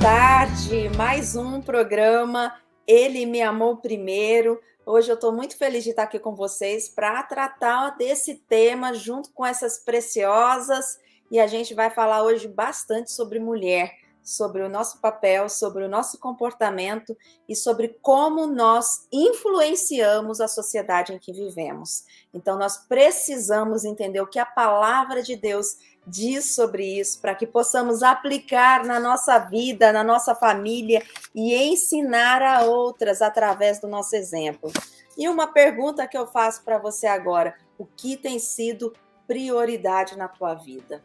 tarde, mais um programa Ele Me Amou Primeiro. Hoje eu estou muito feliz de estar aqui com vocês para tratar desse tema junto com essas preciosas, e a gente vai falar hoje bastante sobre mulher, sobre o nosso papel, sobre o nosso comportamento e sobre como nós influenciamos a sociedade em que vivemos. Então nós precisamos entender o que a palavra de Deus diz sobre isso, para que possamos aplicar na nossa vida, na nossa família e ensinar a outras através do nosso exemplo. E uma pergunta que eu faço para você agora: o que tem sido prioridade na tua vida?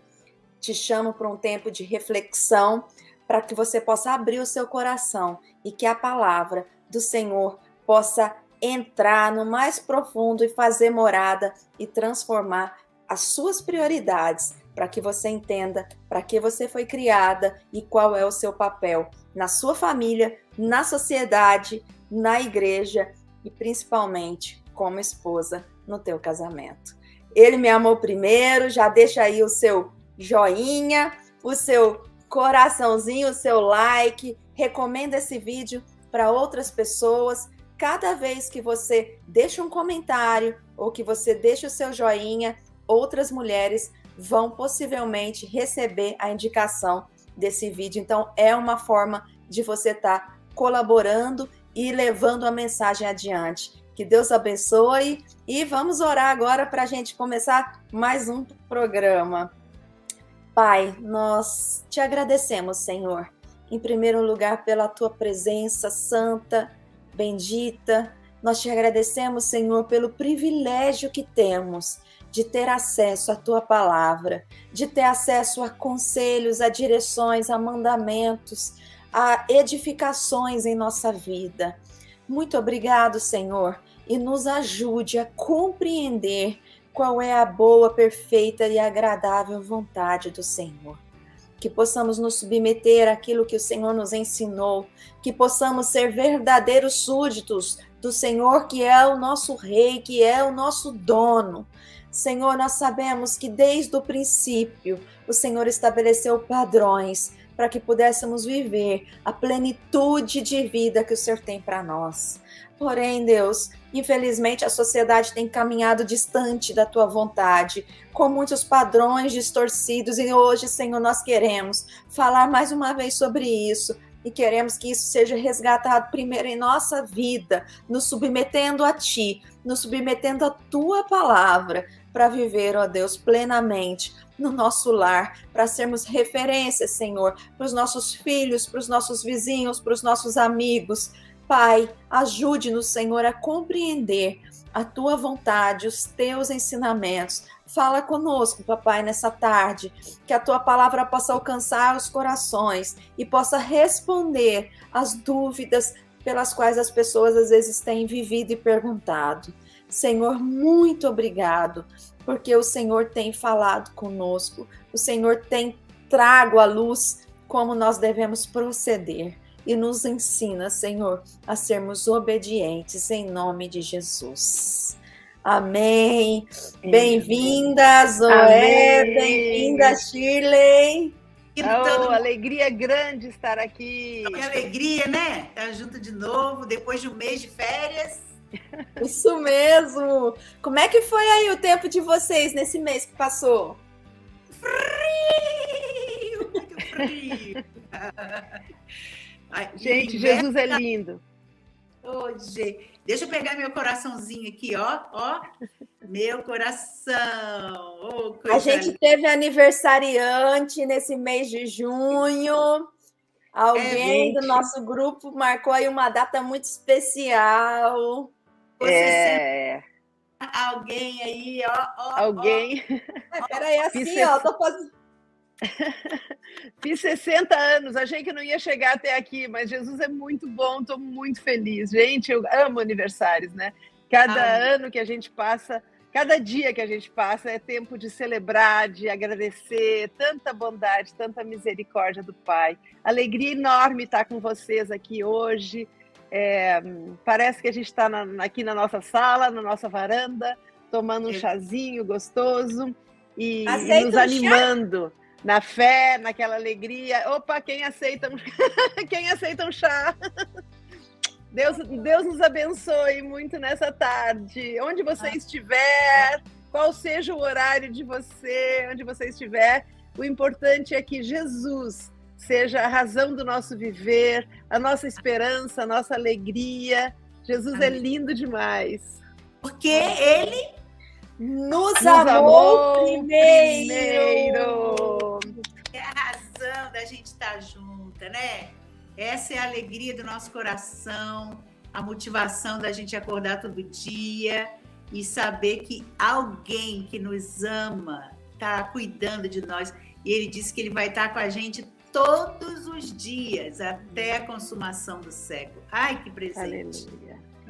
Te chamo para um tempo de reflexão, para que você possa abrir o seu coração e que a palavra do Senhor possa entrar no mais profundo e fazer morada e transformar as suas prioridades, para que você entenda para que você foi criada e qual é o seu papel na sua família, na sociedade, na igreja e principalmente como esposa no teu casamento. Ele me amou primeiro. Já deixa aí o seu joinha, o seu coraçãozinho, o seu like, recomenda esse vídeo para outras pessoas. Cada vez que você deixa um comentário ou que você deixa o seu joinha, outras mulheres vão possivelmente receber a indicação desse vídeo. Então, é uma forma de você estar colaborando e levando a mensagem adiante. Que Deus abençoe e vamos orar agora para a gente começar mais um programa. Pai, nós te agradecemos, Senhor, em primeiro lugar pela tua presença santa, bendita. Nós te agradecemos, Senhor, pelo privilégio que temos de ter acesso à tua palavra, de ter acesso a conselhos, a direções, a mandamentos, a edificações em nossa vida. Muito obrigado, Senhor, e nos ajude a compreender qual é a boa, perfeita e agradável vontade do Senhor. Que possamos nos submeter àquilo que o Senhor nos ensinou, que possamos ser verdadeiros súditos do Senhor, que é o nosso Rei, que é o nosso dono. Senhor, nós sabemos que desde o princípio o Senhor estabeleceu padrões para que pudéssemos viver a plenitude de vida que o Senhor tem para nós. Porém, Deus, infelizmente a sociedade tem caminhado distante da tua vontade, com muitos padrões distorcidos, e hoje, Senhor, nós queremos falar mais uma vez sobre isso, e queremos que isso seja resgatado primeiro em nossa vida, nos submetendo a Ti, nos submetendo à Tua palavra, para viver, ó Deus, plenamente no nosso lar, para sermos referências, Senhor, para os nossos filhos, para os nossos vizinhos, para os nossos amigos. Pai, ajude-nos, Senhor, a compreender a Tua vontade, os Teus ensinamentos. Fala conosco, Papai, nessa tarde, que a Tua palavra possa alcançar os corações e possa responder às dúvidas pelas quais as pessoas às vezes têm vivido e perguntado. Senhor, muito obrigado, porque o Senhor tem falado conosco, o Senhor tem trago à luz como nós devemos proceder. E nos ensina, Senhor, a sermos obedientes em nome de Jesus. Amém. Bem-vinda, Zoé. Bem-vinda, Shirley. Oh, alegria grande estar aqui. Que alegria, né? Estar junto de novo, depois de um mês de férias. Isso mesmo. Como é que foi aí o tempo de vocês nesse mês que passou? Frio, muito frio. Gente, Jesus é lindo. Hoje, deixa eu pegar meu coraçãozinho aqui, ó. Meu coração. Oh, a gente teve aniversariante nesse mês de junho. Alguém do nosso grupo marcou aí uma data muito especial. Alguém aí, ó. Alguém. Peraí, assim, ó, tô fazendo. Fiz 60 anos, achei que não ia chegar até aqui, mas Jesus é muito bom, estou muito feliz. Gente, eu amo aniversários, né? Cada ano que a gente passa, cada dia que a gente passa é tempo de celebrar, de agradecer, tanta bondade, tanta misericórdia do Pai. Alegria enorme estar com vocês aqui hoje. Parece que a gente está aqui na nossa sala, na nossa varanda, tomando um chazinho gostoso e nos animando. na fé, naquela alegria. Opa, quem aceita quem aceita um chá? Deus nos abençoe muito nessa tarde. Onde você estiver, qual seja o horário de você, onde você estiver, o importante é que Jesus seja a razão do nosso viver, a nossa esperança, a nossa alegria. Jesus é lindo demais. Porque Ele nos amou primeiro. É a razão da gente estar junta, né? Essa é a alegria do nosso coração, a motivação da gente acordar todo dia e saber que alguém que nos ama está cuidando de nós. E Ele disse que Ele vai estar com a gente todos os dias, até a consumação do século. Ai, que presente.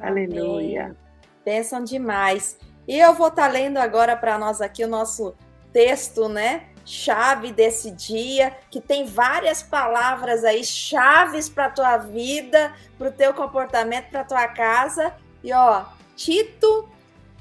Aleluia. Aleluia. Pensam demais. E eu vou estar lendo agora para nós aqui o nosso texto, né? Chave desse dia, que tem várias palavras aí, chaves para a tua vida, para o teu comportamento, para a tua casa. E ó, Tito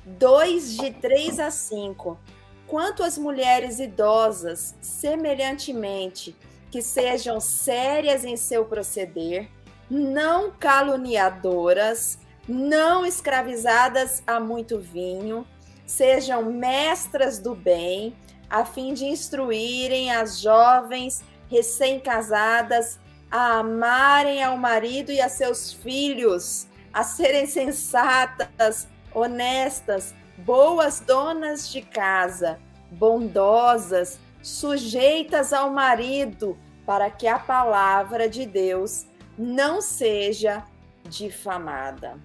2, de 3 a 5. Quanto às mulheres idosas, semelhantemente, que sejam sérias em seu proceder, não caluniadoras, não escravizadas a muito vinho, sejam mestras do bem, a fim de instruírem as jovens recém-casadas a amarem ao marido e a seus filhos, a serem sensatas, honestas, boas donas de casa, bondosas, sujeitas ao marido, para que a palavra de Deus não seja difamada.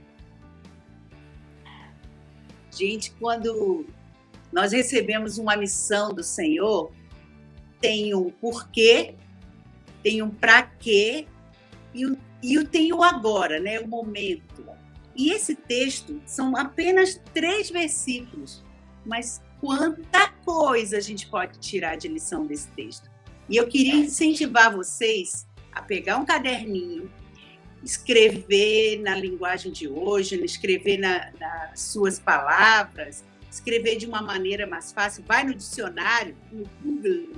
Gente, quando nós recebemos uma missão do Senhor, tem um porquê, tem um para quê e tem o agora, né? O momento. E esse texto são apenas 3 versículos, mas quanta coisa a gente pode tirar de lição desse texto. E eu queria incentivar vocês a pegar um caderninho, escrever na linguagem de hoje, escrever nas suas palavras, escrever de uma maneira mais fácil. Vai no dicionário, no Google,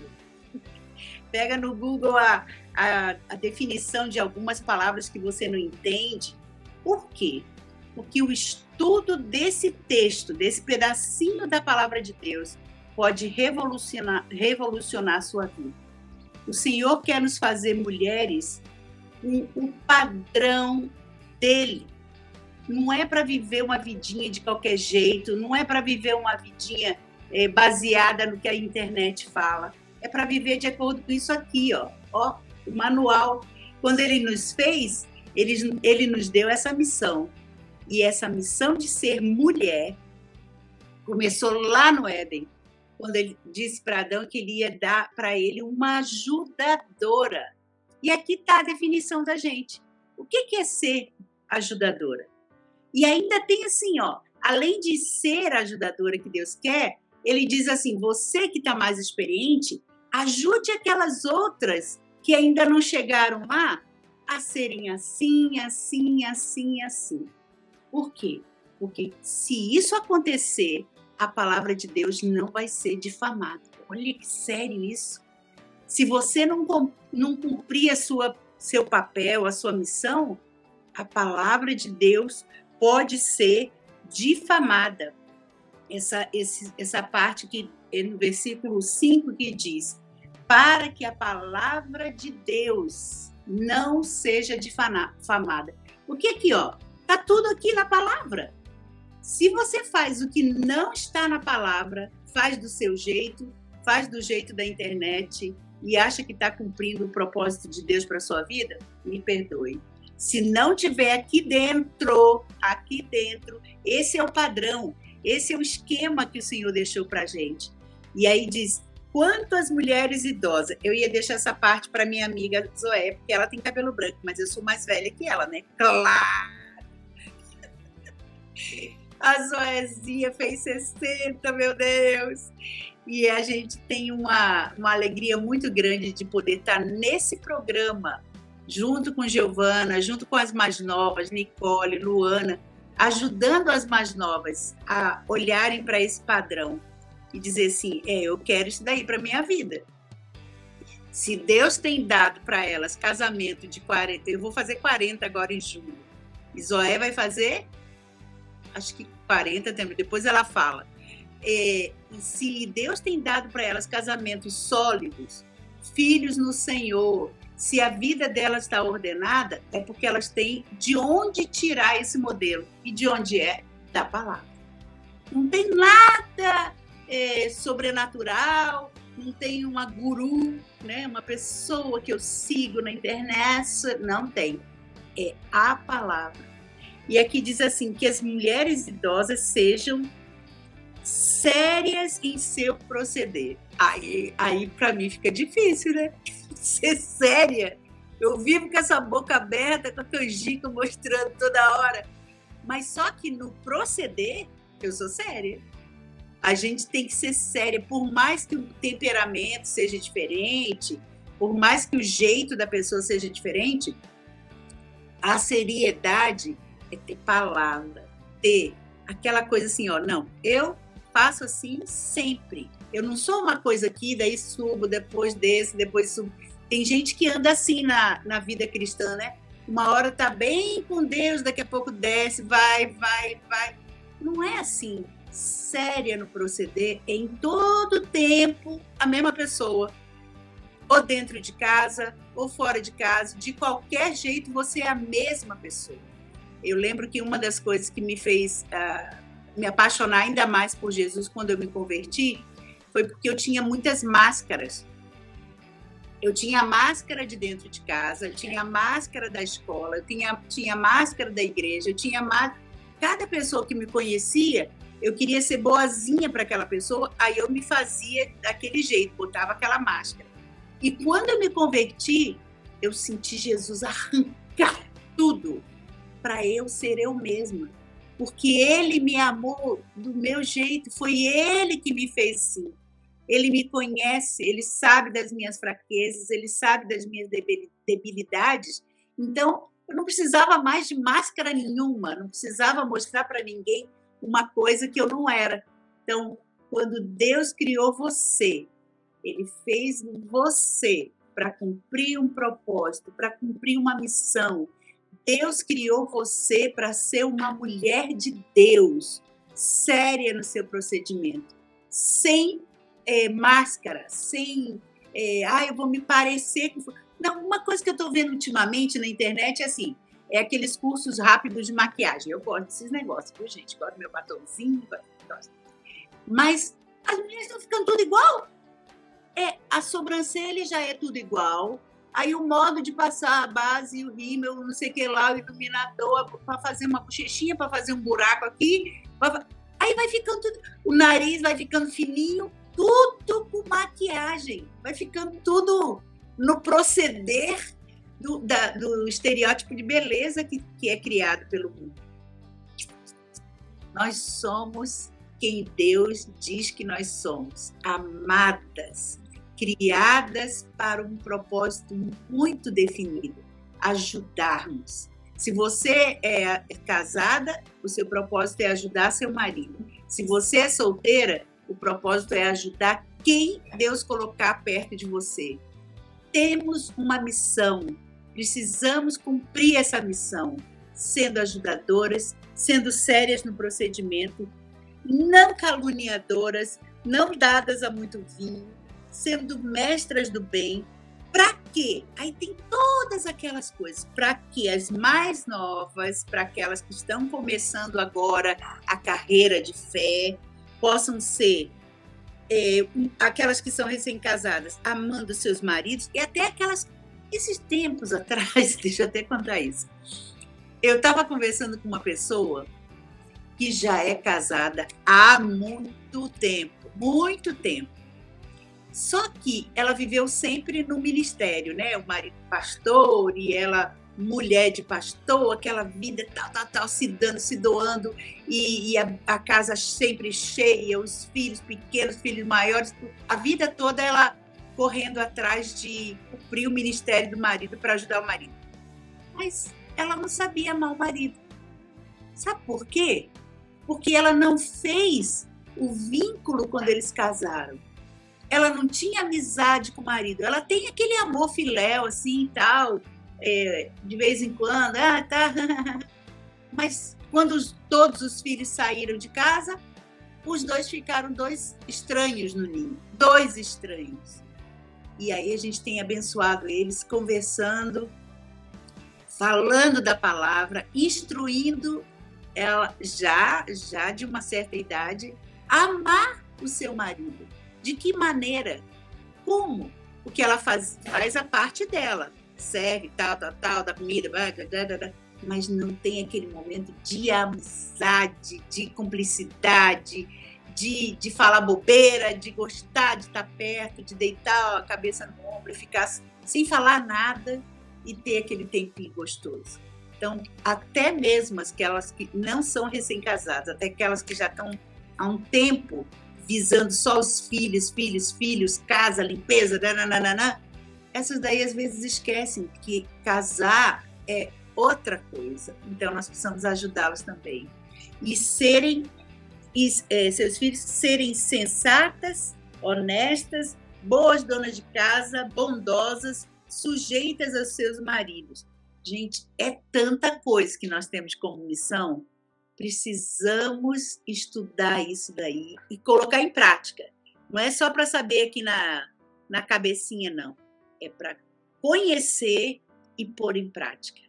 pega no Google a definição de algumas palavras que você não entende. Por quê? Porque o estudo desse texto, desse pedacinho da palavra de Deus, pode revolucionar a sua vida. O Senhor quer nos fazer mulheres com o padrão dele. Não é para viver uma vidinha de qualquer jeito, não é para viver uma vidinha baseada no que a internet fala. É para viver de acordo com isso aqui, ó, o manual. Quando ele nos fez, ele nos deu essa missão. E essa missão de ser mulher começou lá no Éden, quando ele disse para Adão que ele ia dar para ele uma ajudadora. E aqui está a definição da gente. O que é ser ajudadora? E ainda tem assim, ó, além de ser a ajudadora que Deus quer, ele diz assim, você que está mais experiente, ajude aquelas outras que ainda não chegaram lá a serem assim, assim, assim, assim. Por quê? Porque se isso acontecer, a palavra de Deus não vai ser difamada. Olha que sério isso. Se você não cumprir seu papel, a sua missão, a palavra de Deus pode ser difamada. Essa parte que no versículo 5 que diz, para que a palavra de Deus não seja difamada. Porque aqui, ó, tá tudo aqui na palavra. Se você faz o que não está na palavra, faz do seu jeito, faz do jeito da internet e acha que está cumprindo o propósito de Deus para a sua vida, me perdoe. Se não tiver aqui dentro, esse é o padrão, esse é o esquema que o Senhor deixou para a gente. E aí diz, quanto às mulheres idosas, eu ia deixar essa parte para minha amiga Zoé, porque ela tem cabelo branco, mas eu sou mais velha que ela, né? Claro! A Zoézinha fez 60, meu Deus! E a gente tem uma alegria muito grande de poder estar nesse programa, junto com Giovana, junto com as mais novas, Nicole, Luana, ajudando as mais novas a olharem para esse padrão e dizer assim, eu quero isso daí para minha vida. Se Deus tem dado para elas casamento de 40, eu vou fazer 40 agora em julho. E Zoé vai fazer, acho que 40 também, depois ela fala. Se Deus tem dado para elas casamentos sólidos, filhos no Senhor, se a vida delas está ordenada, é porque elas têm de onde tirar esse modelo. E de onde é? Da palavra. Não tem nada sobrenatural, não tem uma guru, né? Uma pessoa que eu sigo na internet, não tem. É a palavra. E aqui diz assim, que as mulheres idosas sejam sérias em seu proceder. Aí para mim fica difícil, né? Ser séria. Eu vivo com essa boca aberta, com a canjica mostrando toda hora. Mas só que no proceder, eu sou séria. A gente tem que ser séria, por mais que o temperamento seja diferente, por mais que o jeito da pessoa seja diferente, a seriedade é ter palavra, ter aquela coisa assim, ó, não, eu faço assim sempre. Eu não sou uma coisa aqui, daí subo, depois desço, depois subo. Tem gente que anda assim na vida cristã, né? Uma hora tá bem com Deus, daqui a pouco desce, vai. Não é assim. Séria no proceder, em todo tempo, a mesma pessoa. Ou dentro de casa, ou fora de casa. De qualquer jeito, você é a mesma pessoa. Eu lembro que uma das coisas que me fez me apaixonar ainda mais por Jesus quando eu me converti, foi porque eu tinha muitas máscaras. Eu tinha a máscara de dentro de casa, eu tinha a máscara da escola, eu tinha a máscara da igreja, eu tinha cada pessoa que me conhecia, eu queria ser boazinha para aquela pessoa, aí eu me fazia daquele jeito, botava aquela máscara. E quando eu me converti, eu senti Jesus arrancar tudo para eu ser eu mesma. Porque ele me amou do meu jeito, foi ele que me fez assim. Ele me conhece, ele sabe das minhas fraquezas, ele sabe das minhas debilidades. Então, eu não precisava mais de máscara nenhuma, não precisava mostrar para ninguém uma coisa que eu não era. Então, quando Deus criou você, ele fez você para cumprir um propósito, para cumprir uma missão. Deus criou você para ser uma mulher de Deus, séria no seu procedimento, sem máscara, sem eu vou me parecer com... Não, uma coisa que eu estou vendo ultimamente na internet é assim, é aqueles cursos rápidos de maquiagem. Eu gosto desses negócios, viu, gente? Gosto do meu batomzinho, gosto. Mas as mulheres estão ficando tudo igual. A sobrancelha já é tudo igual. Aí o modo de passar a base, o rímel, não sei o que lá, o iluminador, para fazer uma bochechinha, para fazer um buraco aqui. Aí vai ficando tudo... O nariz vai ficando fininho, tudo com maquiagem. Vai ficando tudo no proceder do estereótipo de beleza que é criado pelo mundo. Nós somos quem Deus diz que nós somos, amadas, criadas para um propósito muito definido, ajudarmos. Se você é casada, o seu propósito é ajudar seu marido. Se você é solteira, o propósito é ajudar quem Deus colocar perto de você. Temos uma missão, precisamos cumprir essa missão, sendo ajudadoras, sendo sérias no procedimento, não caluniadoras, não dadas a muito vinho, sendo mestras do bem. Para quê? Aí tem todas aquelas coisas. Para que as mais novas, para aquelas que estão começando agora a carreira de fé, possam ser aquelas que são recém-casadas, amando seus maridos, e até aquelas... Esses tempos atrás, deixa eu até contar isso. Eu estava conversando com uma pessoa que já é casada há muito tempo. Só que ela viveu sempre no ministério, né? O marido pastor e ela mulher de pastor, aquela vida tal, se dando, se doando, e a casa sempre cheia, os filhos pequenos, filhos maiores, a vida toda ela correndo atrás de cumprir o ministério do marido para ajudar o marido. Mas ela não sabia amar o marido. Sabe por quê? Porque ela não fez o vínculo quando eles casaram. ela não tinha amizade com o marido. Ela tem aquele amor filéu, assim, e tal, de vez em quando, tá. Mas quando todos os filhos saíram de casa, os dois ficaram 2 estranhos no ninho, 2 estranhos. E aí a gente tem abençoado eles, conversando, falando da palavra, instruindo ela, já de uma certa idade, a amar o seu marido. De que maneira? Como? Porque ela faz a parte dela, serve, tal, da comida, mas não tem aquele momento de amizade, de cumplicidade, de falar bobeira, de gostar de estar perto, de deitar a cabeça no ombro e ficar sem falar nada e ter aquele tempinho gostoso. Então, até mesmo aquelas que não são recém-casadas, até aquelas que já estão há um tempo visando só os filhos, casa, limpeza, nananana, essas daí às vezes esquecem que casar é outra coisa. Então, nós precisamos ajudá-los também. E seus filhos serem sensatas, honestas, boas donas de casa, bondosas, sujeitas aos seus maridos. Gente, é tanta coisa que nós temos como missão. Precisamos estudar isso daí e colocar em prática. Não é só para saber aqui na cabecinha, não. É para conhecer e pôr em prática.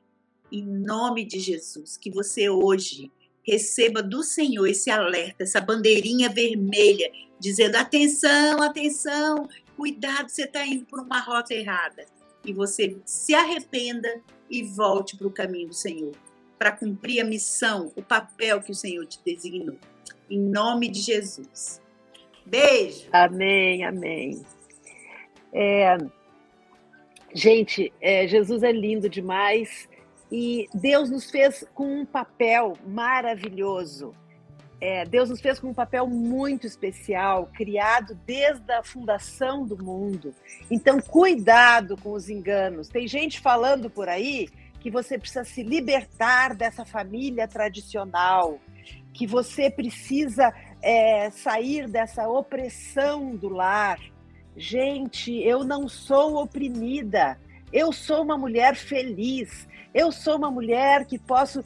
Em nome de Jesus, que você hoje receba do Senhor esse alerta, essa bandeirinha vermelha, dizendo: atenção, atenção, cuidado, você está indo por uma rota errada. E você se arrependa e volte para o caminho do Senhor, para cumprir a missão, o papel que o Senhor te designou. Em nome de Jesus. Beijo. Amém, amém. Gente, Jesus é lindo demais e Deus nos fez com um papel maravilhoso. Deus nos fez com um papel muito especial, criado desde a fundação do mundo. Então, cuidado com os enganos. Tem gente falando por aí que você precisa se libertar dessa família tradicional, que você precisa sair dessa opressão do lar. Gente, eu não sou oprimida, eu sou uma mulher feliz, eu sou uma mulher que posso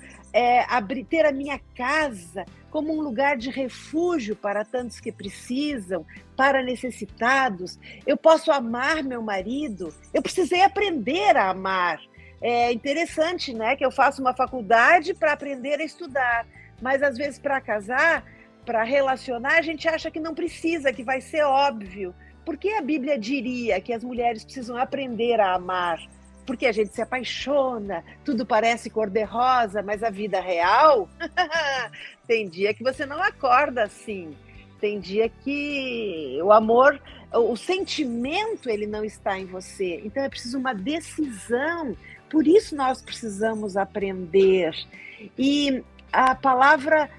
ter a minha casa como um lugar de refúgio para tantos que precisam, para necessitados. Eu posso amar meu marido, eu precisei aprender a amar. É interessante, né, que eu faço uma faculdade para aprender a estudar, mas às vezes para casar, para relacionar, a gente acha que não precisa, que vai ser óbvio. Por que a Bíblia diria que as mulheres precisam aprender a amar? Porque a gente se apaixona, tudo parece cor-de-rosa, mas a vida real, tem dia que você não acorda assim. Tem dia que o amor, o sentimento, ele não está em você. Então é preciso uma decisão. Por isso nós precisamos aprender. E a palavra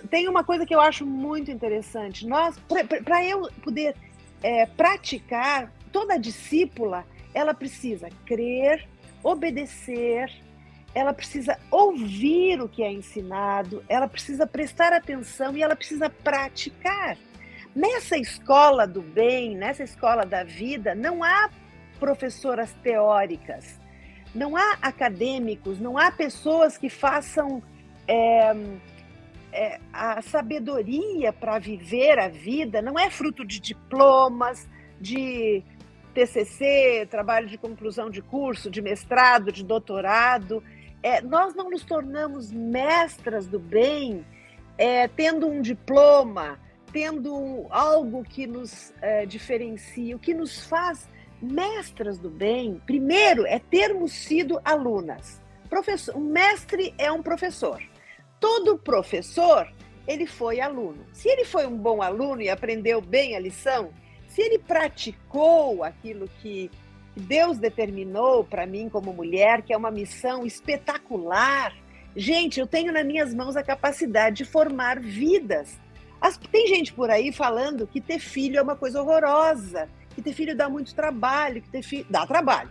tem uma coisa que eu acho muito interessante. Para eu poder praticar, toda discípula, ela precisa crer, obedecer, ela precisa ouvir o que é ensinado, ela precisa prestar atenção e ela precisa praticar. Nessa escola do bem, nessa escola da vida, não há professoras teóricas, não há acadêmicos, não há pessoas que façam a sabedoria para viver a vida, não é fruto de diplomas, de TCC, trabalho de conclusão de curso, de mestrado, de doutorado. Nós não nos tornamos mestras do bem tendo um diploma, tendo algo que nos diferencia. O que nos faz mestras do bem, primeiro, é termos sido alunas. Um mestre é um professor. Todo professor, ele foi aluno. Se ele foi um bom aluno e aprendeu bem a lição, se ele praticou aquilo que Deus determinou para mim como mulher, que é uma missão espetacular, gente, eu tenho nas minhas mãos a capacidade de formar vidas. Tem gente por aí falando que ter filho é uma coisa horrorosa, que ter filho dá muito trabalho, que ter filho... Dá trabalho.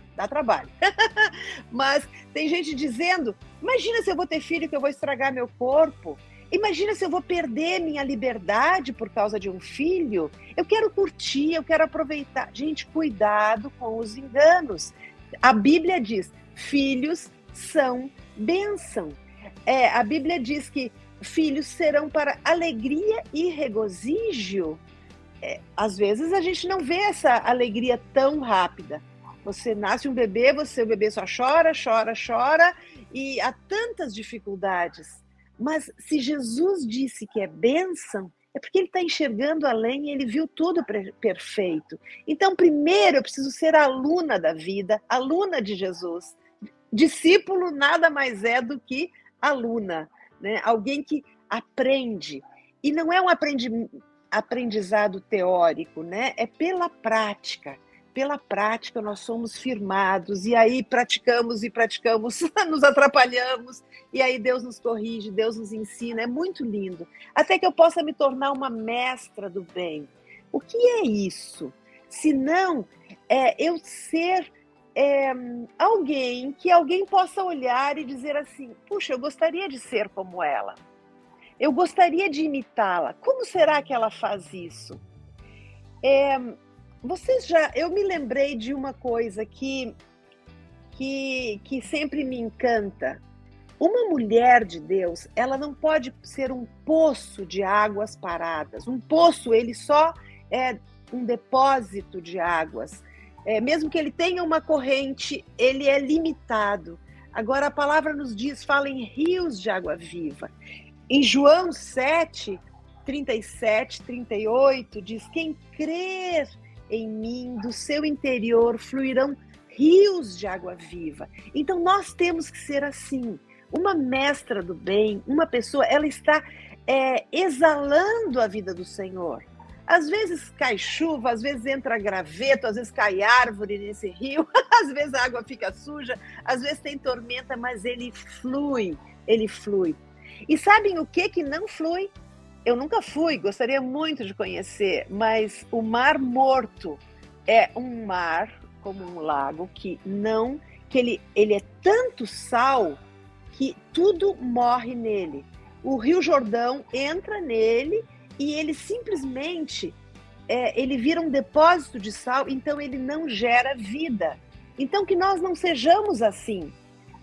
Mas tem gente dizendo, imagina se eu vou ter filho que eu vou estragar meu corpo. Imagina se eu vou perder minha liberdade por causa de um filho. Eu quero curtir, eu quero aproveitar. Gente, cuidado com os enganos. A Bíblia diz, filhos são bênção. A Bíblia diz que filhos serão para alegria e regozijo. Às vezes a gente não vê essa alegria tão rápida. Você nasce um bebê, o bebê só chora, chora, chora, e há tantas dificuldades. Mas se Jesus disse que é bênção, é porque ele está enxergando além e ele viu tudo perfeito. Então, primeiro, eu preciso ser aluna da vida, aluna de Jesus. Discípulo nada mais é do que aluna, né? Alguém que aprende. E não é um aprendizado teórico, né? É pela prática. Pela prática nós somos firmados, e aí praticamos e praticamos, nos atrapalhamos, e aí Deus nos corrige, Deus nos ensina, é muito lindo. Até que eu possa me tornar uma mestra do bem. O que é isso? Se não, eu ser alguém que alguém possa olhar e dizer assim, puxa, eu gostaria de ser como ela. Eu gostaria de imitá-la. Como será que ela faz isso? Eu me lembrei de uma coisa que sempre me encanta. Uma mulher de Deus, ela não pode ser um poço de águas paradas. Um poço, ele só é um depósito de águas. Mesmo que ele tenha uma corrente, ele é limitado. Agora, a palavra nos diz, fala em rios de água viva. Em João 7, 37, 38, diz, quem crer em mim, do seu interior fluirão rios de água viva. Então nós temos que ser assim. Uma mestra do bem, uma pessoa, ela está exalando a vida do Senhor. Às vezes cai chuva, às vezes entra graveto, às vezes cai árvore nesse rio, às vezes a água fica suja, às vezes tem tormenta, mas ele flui, ele flui. E sabem o que não flui? Eu nunca fui, gostaria muito de conhecer, mas o Mar Morto é um mar, como um lago, que ele é tanto sal que tudo morre nele. O Rio Jordão entra nele e ele simplesmente, ele vira um depósito de sal, então ele não gera vida. Então que nós não sejamos assim,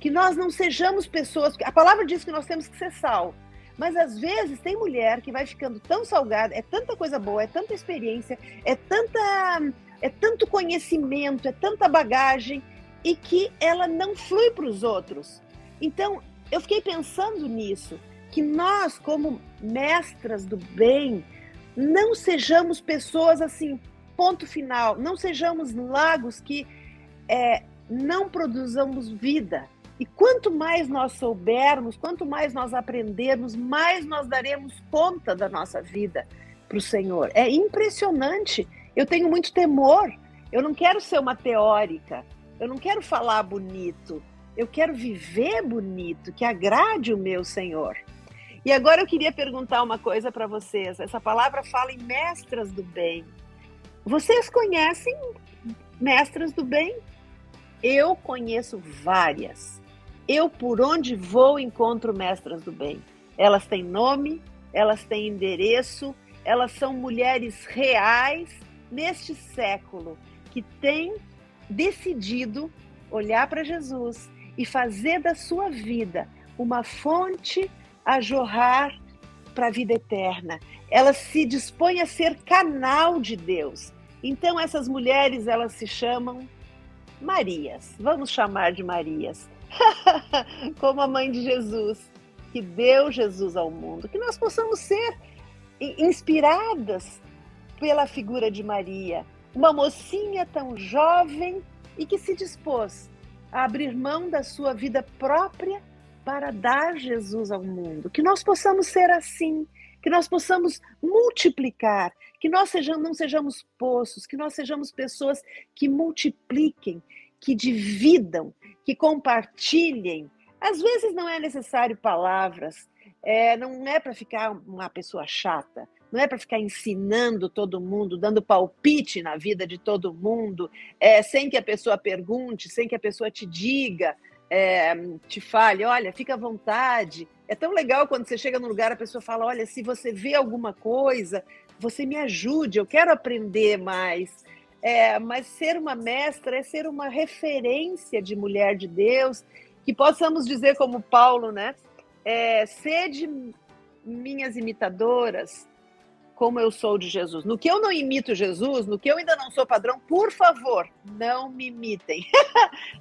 que nós não sejamos pessoas... A palavra diz que nós temos que ser sal. Mas às vezes tem mulher que vai ficando tão salgada, é tanta coisa boa, é tanta experiência, é tanto conhecimento, é tanta bagagem, e que ela não flui para os outros. Então, eu fiquei pensando nisso, que nós, como mestras do bem, não sejamos pessoas assim, ponto final, não sejamos lagos que não produzamos vida. E quanto mais nós soubermos, quanto mais nós aprendermos, mais nós daremos conta da nossa vida para o Senhor. É impressionante. Eu tenho muito temor. Eu não quero ser uma teórica. Eu não quero falar bonito. Eu quero viver bonito, que agrade o meu Senhor. E agora eu queria perguntar uma coisa para vocês. Essa palavra fala em mestras do bem. Vocês conhecem mestras do bem? Eu conheço várias. Eu, por onde vou, encontro mestras do bem. Elas têm nome, elas têm endereço, elas são mulheres reais neste século que têm decidido olhar para Jesus e fazer da sua vida uma fonte a jorrar para a vida eterna. Elas se dispõem a ser canal de Deus. Então essas mulheres, elas se chamam Marias. Vamos chamar de Marias. Como a mãe de Jesus, que deu Jesus ao mundo, que nós possamos ser inspiradas pela figura de Maria, uma mocinha tão jovem e que se dispôs a abrir mão da sua vida própria para dar Jesus ao mundo. Que nós possamos ser assim, que nós possamos multiplicar, que nós não sejamos poços, que nós sejamos pessoas que multipliquem, que dividam, que compartilhem. Às vezes não é necessário palavras, não é para ficar uma pessoa chata, não é para ficar ensinando todo mundo, dando palpite na vida de todo mundo, sem que a pessoa pergunte, sem que a pessoa te diga, te fale, olha, fica à vontade. É tão legal quando você chega num lugar, a pessoa fala, olha, se você vê alguma coisa, você me ajude, eu quero aprender mais. Mas ser uma mestra é ser uma referência de mulher de Deus, que possamos dizer como Paulo, né? Sede minhas imitadoras, como eu sou de Jesus. No que eu não imito Jesus, no que eu ainda não sou padrão, por favor, não me imitem.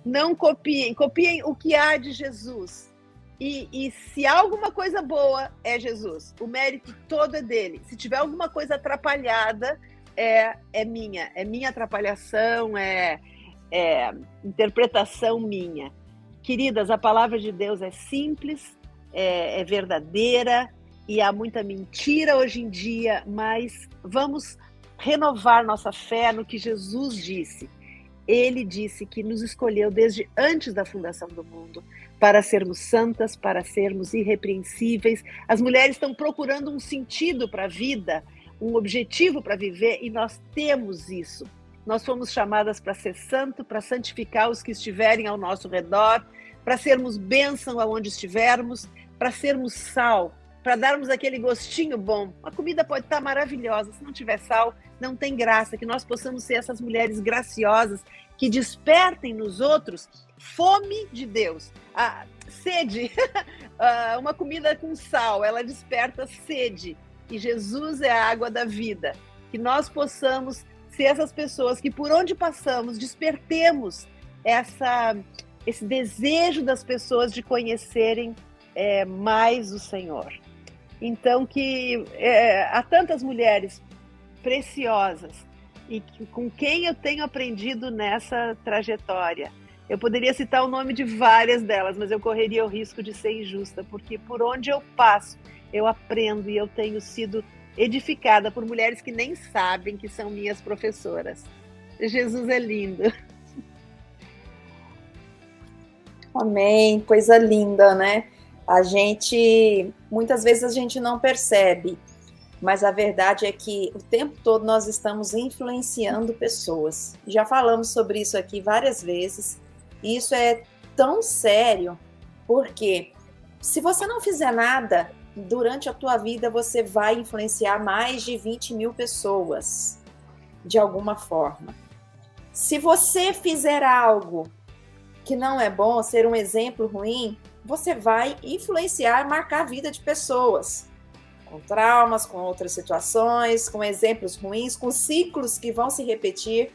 Não copiem, copiem o que há de Jesus. E se há alguma coisa boa, é Jesus. O mérito todo é dele. Se tiver alguma coisa atrapalhada, é minha atrapalhação, é interpretação minha. Queridas, a palavra de Deus é simples, é verdadeira, e há muita mentira hoje em dia, mas vamos renovar nossa fé no que Jesus disse. Ele disse que nos escolheu desde antes da fundação do mundo para sermos santas, para sermos irrepreensíveis. As mulheres estão procurando um sentido para a vida, um objetivo para viver, e nós temos isso. Nós fomos chamadas para ser santo, para santificar os que estiverem ao nosso redor, para sermos bênção aonde estivermos, para sermos sal, para darmos aquele gostinho bom. A comida pode estar maravilhosa, se não tiver sal, não tem graça. Que nós possamos ser essas mulheres graciosas que despertem nos outros fome de Deus, a sede. Uma comida com sal, ela desperta sede. E Jesus é a água da vida. Que nós possamos ser essas pessoas que, por onde passamos, despertemos esse desejo das pessoas de conhecerem mais o Senhor. Então, que há tantas mulheres preciosas e com quem eu tenho aprendido nessa trajetória. Eu poderia citar o nome de várias delas, mas eu correria o risco de ser injusta, porque por onde eu passo, eu aprendo e eu tenho sido edificada por mulheres que nem sabem que são minhas professoras. Jesus é lindo. Amém, coisa linda, né? Muitas vezes a gente não percebe, mas a verdade é que o tempo todo nós estamos influenciando pessoas. Já falamos sobre isso aqui várias vezes, e isso é tão sério, porque se você não fizer nada, durante a tua vida você vai influenciar mais de 20 mil pessoas, de alguma forma. Se você fizer algo que não é bom, ser um exemplo ruim, você vai influenciar, marcar a vida de pessoas, com traumas, com outras situações, com exemplos ruins, com ciclos que vão se repetir.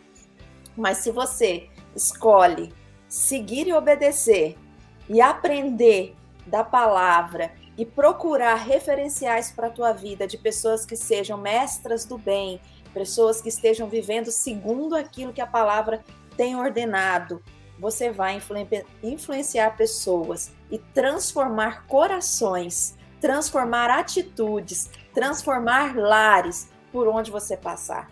Mas se você escolhe seguir e obedecer, e aprender da palavra, e procurar referenciais para a tua vida de pessoas que sejam mestras do bem, pessoas que estejam vivendo segundo aquilo que a palavra tem ordenado, você vai influenciar pessoas e transformar corações, transformar atitudes, transformar lares por onde você passar.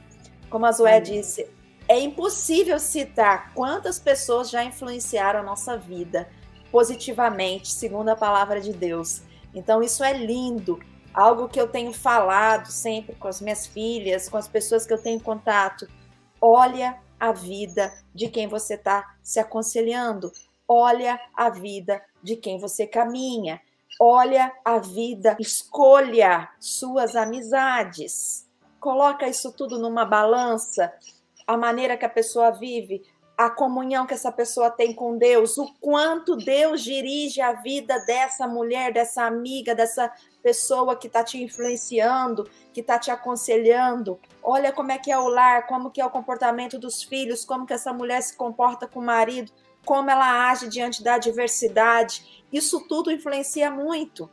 Como a Zoé disse, é impossível citar quantas pessoas já influenciaram a nossa vida positivamente, segundo a palavra de Deus. Então isso é lindo, algo que eu tenho falado sempre com as minhas filhas, com as pessoas que eu tenho contato. Olha a vida de quem você está se aconselhando. Olha a vida de quem você caminha. Olha a vida, escolha suas amizades. Coloca isso tudo numa balança, a maneira que a pessoa vive, a comunhão que essa pessoa tem com Deus, o quanto Deus dirige a vida dessa mulher, dessa amiga, dessa pessoa que está te influenciando, que está te aconselhando. Olha como é que é o lar, como que é o comportamento dos filhos, como que essa mulher se comporta com o marido, como ela age diante da adversidade. Isso tudo influencia muito,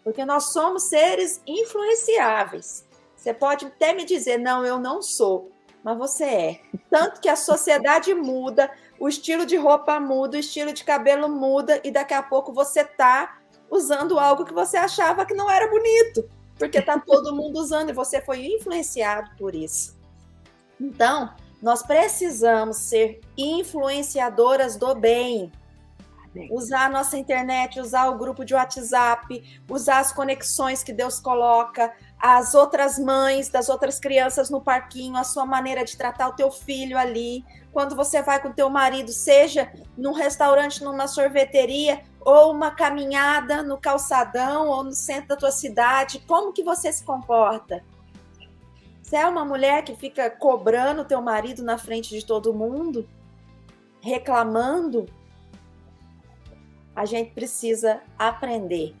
porque nós somos seres influenciáveis. Você pode até me dizer, não, eu não sou, mas você é. Tanto que a sociedade muda, o estilo de roupa muda, o estilo de cabelo muda, e daqui a pouco você está usando algo que você achava que não era bonito, porque está todo mundo usando e você foi influenciado por isso. Então, nós precisamos ser influenciadoras do bem. Usar a nossa internet, usar o grupo de WhatsApp, usar as conexões que Deus coloca, as outras mães das outras crianças no parquinho, a sua maneira de tratar o teu filho ali. Quando você vai com o teu marido, seja num restaurante, numa sorveteria, ou uma caminhada no calçadão ou no centro da tua cidade, como que você se comporta? Você é uma mulher que fica cobrando o teu marido na frente de todo mundo? Reclamando? A gente precisa aprender.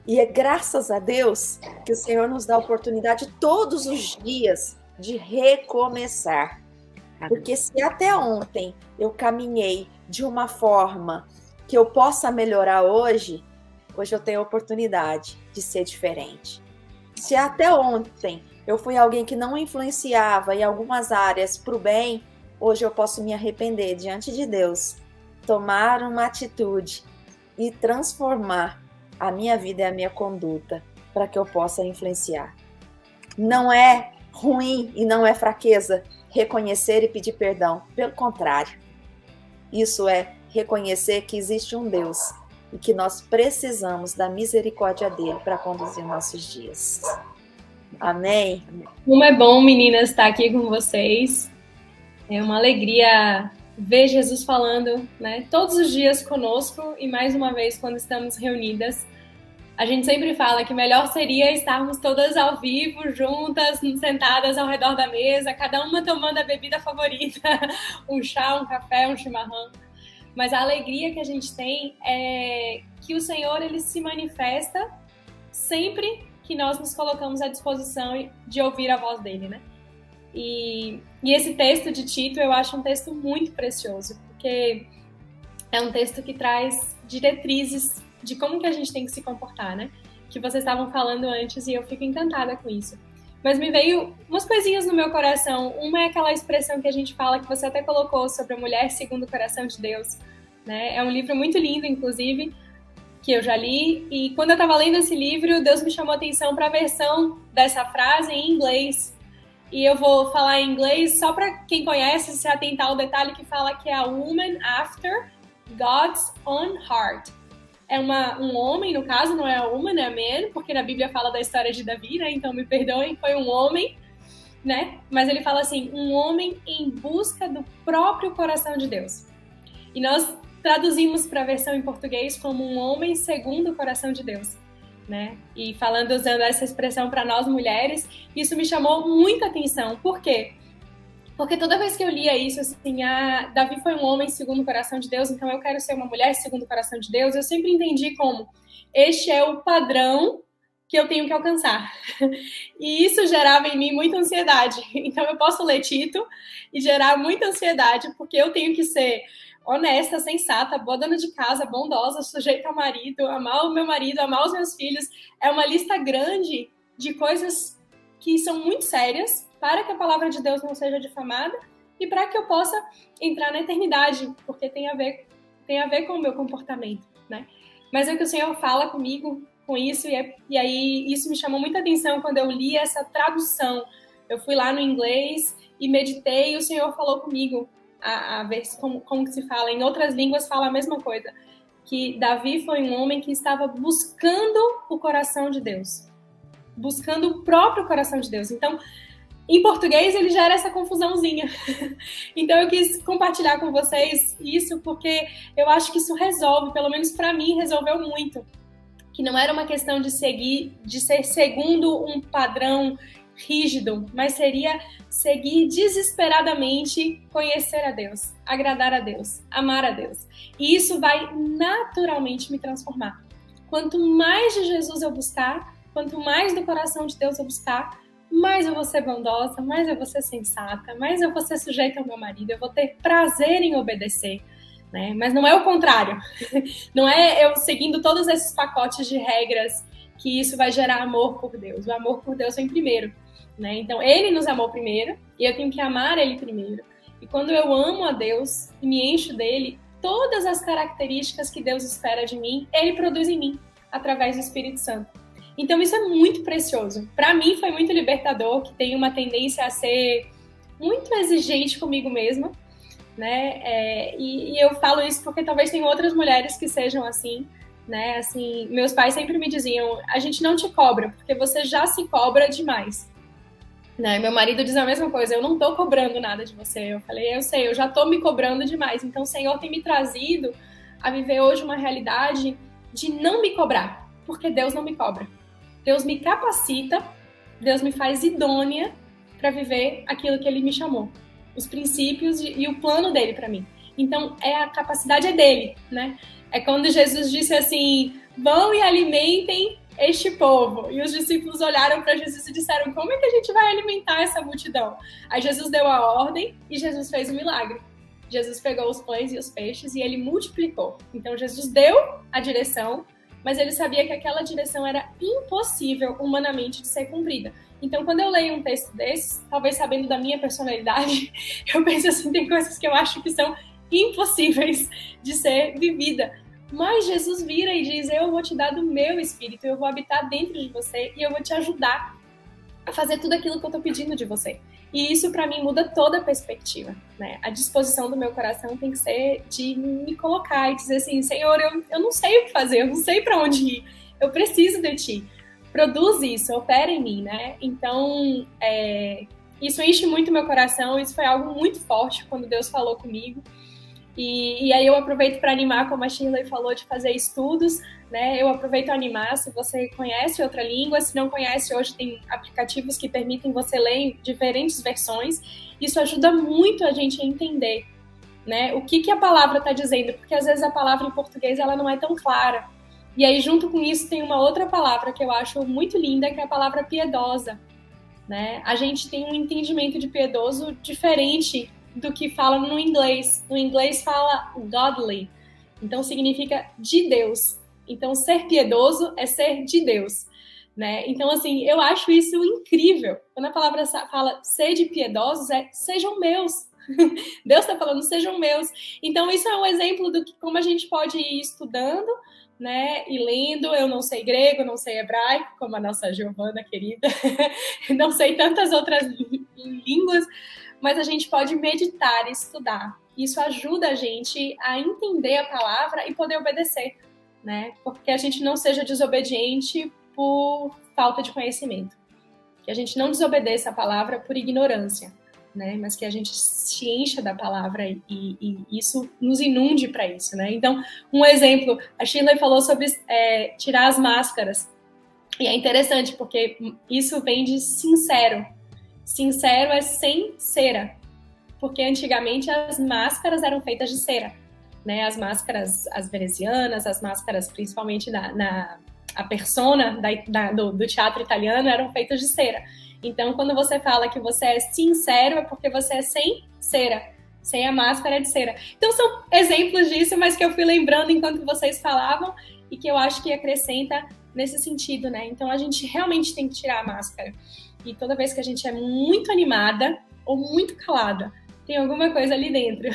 E é graças a Deus que o Senhor nos dá a oportunidade todos os dias de recomeçar. Porque se até ontem eu caminhei de uma forma que eu possa melhorar hoje eu tenho a oportunidade de ser diferente. Se até ontem eu fui alguém que não influenciava em algumas áreas para o bem, hoje eu posso me arrepender diante de Deus, tomar uma atitude e transformar a minha vida e a minha conduta para que eu possa influenciar. Não é ruim e não é fraqueza reconhecer e pedir perdão. Pelo contrário, isso é reconhecer que existe um Deus e que nós precisamos da misericórdia dele para conduzir nossos dias. Amém? Como é bom, meninas, estar aqui com vocês. É uma alegria ver Jesus falando, né, todos os dias conosco e mais uma vez quando estamos reunidas. A gente sempre fala que melhor seria estarmos todas ao vivo, juntas, sentadas ao redor da mesa, cada uma tomando a bebida favorita, um chá, um café, um chimarrão. Mas a alegria que a gente tem é que o Senhor, ele se manifesta sempre que nós nos colocamos à disposição de ouvir a voz dele, né? E esse texto de Tito eu acho um texto muito precioso, porque é um texto que traz diretrizes de como que a gente tem que se comportar, né? Que vocês estavam falando antes e eu fico encantada com isso. Mas me veio umas coisinhas no meu coração. Uma é aquela expressão que a gente fala, que você até colocou, sobre a mulher segundo o coração de Deus, né? É um livro muito lindo, inclusive, que eu já li. E quando eu estava lendo esse livro, Deus me chamou a atenção para a versão dessa frase em inglês. E eu vou falar em inglês só para quem conhece se atentar ao detalhe que fala que é a woman after God's own heart. É um homem, no caso, não é a woman, é a man, porque na Bíblia fala da história de Davi, né? Então me perdoem, foi um homem, né? Mas ele fala assim, um homem em busca do próprio coração de Deus. E nós traduzimos para a versão em português como um homem segundo o coração de Deus, né? E falando, usando essa expressão para nós mulheres, isso me chamou muita atenção. Por quê? Porque toda vez que eu lia isso, assim, Davi foi um homem segundo o coração de Deus, então eu quero ser uma mulher segundo o coração de Deus, eu sempre entendi como este é o padrão que eu tenho que alcançar. E isso gerava em mim muita ansiedade. Então eu posso ler Tito e gerar muita ansiedade, porque eu tenho que ser honesta, sensata, boa dona de casa, bondosa, sujeita ao marido, amar o meu marido, amar os meus filhos. É uma lista grande de coisas que são muito sérias, para que a palavra de Deus não seja difamada e para que eu possa entrar na eternidade, porque tem a ver com o meu comportamento, né? Mas é que o Senhor fala comigo com isso, e aí isso me chamou muita atenção quando eu li essa tradução. Eu fui lá no inglês e meditei, e o Senhor falou comigo, a ver como que se fala. Em outras línguas fala a mesma coisa, que Davi foi um homem que estava buscando o coração de Deus, buscando o próprio coração de Deus. Então, em português, ele gera essa confusãozinha. Então, eu quis compartilhar com vocês isso, porque eu acho que isso resolve, pelo menos para mim, resolveu muito. Que não era uma questão de ser segundo um padrão rígido, mas seria seguir desesperadamente, conhecer a Deus, agradar a Deus, amar a Deus. E isso vai naturalmente me transformar. Quanto mais de Jesus eu buscar, quanto mais do coração de Deus eu buscar, mais eu vou ser bondosa, mais eu vou ser sensata, mais eu vou ser sujeita ao meu marido, eu vou ter prazer em obedecer, né? Mas não é o contrário. Não é eu seguindo todos esses pacotes de regras que isso vai gerar amor por Deus. O amor por Deus vem primeiro, né? Então, ele nos amou primeiro e eu tenho que amar ele primeiro. E quando eu amo a Deus e me encho dele, todas as características que Deus espera de mim, ele produz em mim, através do Espírito Santo. Então, isso é muito precioso. Para mim, foi muito libertador, que tem uma tendência a ser muito exigente comigo mesma, né? E eu falo isso porque talvez tenham outras mulheres que sejam assim, né? Assim, meus pais sempre me diziam, a gente não te cobra, porque você já se cobra demais. Né? Meu marido diz a mesma coisa, eu não tô cobrando nada de você. Eu falei, eu sei, eu já tô me cobrando demais. Então, o Senhor tem me trazido a viver hoje uma realidade de não me cobrar, porque Deus não me cobra. Deus me capacita, Deus me faz idônea para viver aquilo que Ele me chamou, os princípios e o plano dele para mim. Então, a capacidade é dele, né? É quando Jesus disse assim, vão e alimentem este povo. E os discípulos olharam para Jesus e disseram, como é que a gente vai alimentar essa multidão? Aí Jesus deu a ordem e Jesus fez o milagre. Jesus pegou os pães e os peixes e ele multiplicou. Então, Jesus deu a direção, mas ele sabia que aquela direção era impossível humanamente de ser cumprida. Então, quando eu leio um texto desse, talvez sabendo da minha personalidade, eu penso assim, tem coisas que eu acho que são impossíveis de ser vivida. Mas Jesus vira e diz, eu vou te dar do meu espírito, eu vou habitar dentro de você e eu vou te ajudar a fazer tudo aquilo que eu tô pedindo de você. E isso, para mim, muda toda a perspectiva, né? A disposição do meu coração tem que ser de me colocar e dizer assim, Senhor, eu não sei o que fazer, eu não sei para onde ir, eu preciso de Ti. Produz isso, opera em mim, né? Então, isso enche muito meu coração, isso foi algo muito forte quando Deus falou comigo. E aí eu aproveito para animar, como a Shirley falou, de fazer estudos, né? Eu aproveito a animar, se você conhece outra língua, se não conhece, hoje tem aplicativos que permitem você ler em diferentes versões. Isso ajuda muito a gente a entender, né? O que a palavra está dizendo, porque às vezes a palavra em português ela não é tão clara. E aí junto com isso tem uma outra palavra que eu acho muito linda, que é a palavra piedosa, né? A gente tem um entendimento de piedoso diferente do que fala no inglês. No inglês fala godly, então significa de Deus. Então ser piedoso é ser de Deus, né? Então assim, eu acho isso incrível. Quando a palavra fala sede piedosos, sejam meus. Deus está falando sejam meus. Então isso é um exemplo do que como a gente pode ir estudando, né, e lendo. Eu não sei grego, não sei hebraico, como a nossa Giovana querida, não sei tantas outras línguas, mas a gente pode meditar e estudar. Isso ajuda a gente a entender a palavra e poder obedecer, né? Porque a gente não seja desobediente por falta de conhecimento. Que a gente não desobedeça a palavra por ignorância, né? Mas que a gente se encha da palavra e isso nos inunde para isso, né? Então, um exemplo, a Shirley falou sobre tirar as máscaras. E é interessante porque isso vem de sincero. Sincero é sem cera, porque antigamente as máscaras eram feitas de cera, né? As máscaras, as venezianas, as máscaras principalmente a persona do teatro italiano eram feitas de cera. Então, quando você fala que você é sincero, é porque você é sem cera, sem a máscara de cera. Então, são exemplos disso, mas que eu fui lembrando enquanto vocês falavam e que eu acho que acrescenta nesse sentido, né? Então, a gente realmente tem que tirar a máscara. E toda vez que a gente é muito animada ou muito calada, tem alguma coisa ali dentro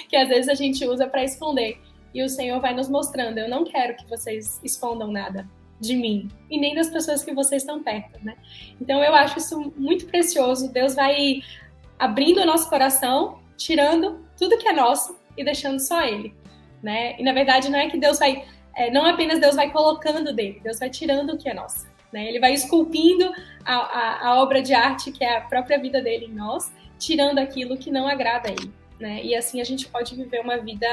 que às vezes a gente usa para esconder. E o Senhor vai nos mostrando, eu não quero que vocês escondam nada de mim e nem das pessoas que vocês estão perto, né? Então eu acho isso muito precioso. Deus vai abrindo o nosso coração, tirando tudo que é nosso e deixando só Ele, né? E na verdade não é que Deus vai, não apenas Deus vai colocando dele, Deus vai tirando o que é nosso. Né? Ele vai esculpindo a obra de arte que é a própria vida dele em nós, tirando aquilo que não agrada a ele, né? E assim a gente pode viver uma vida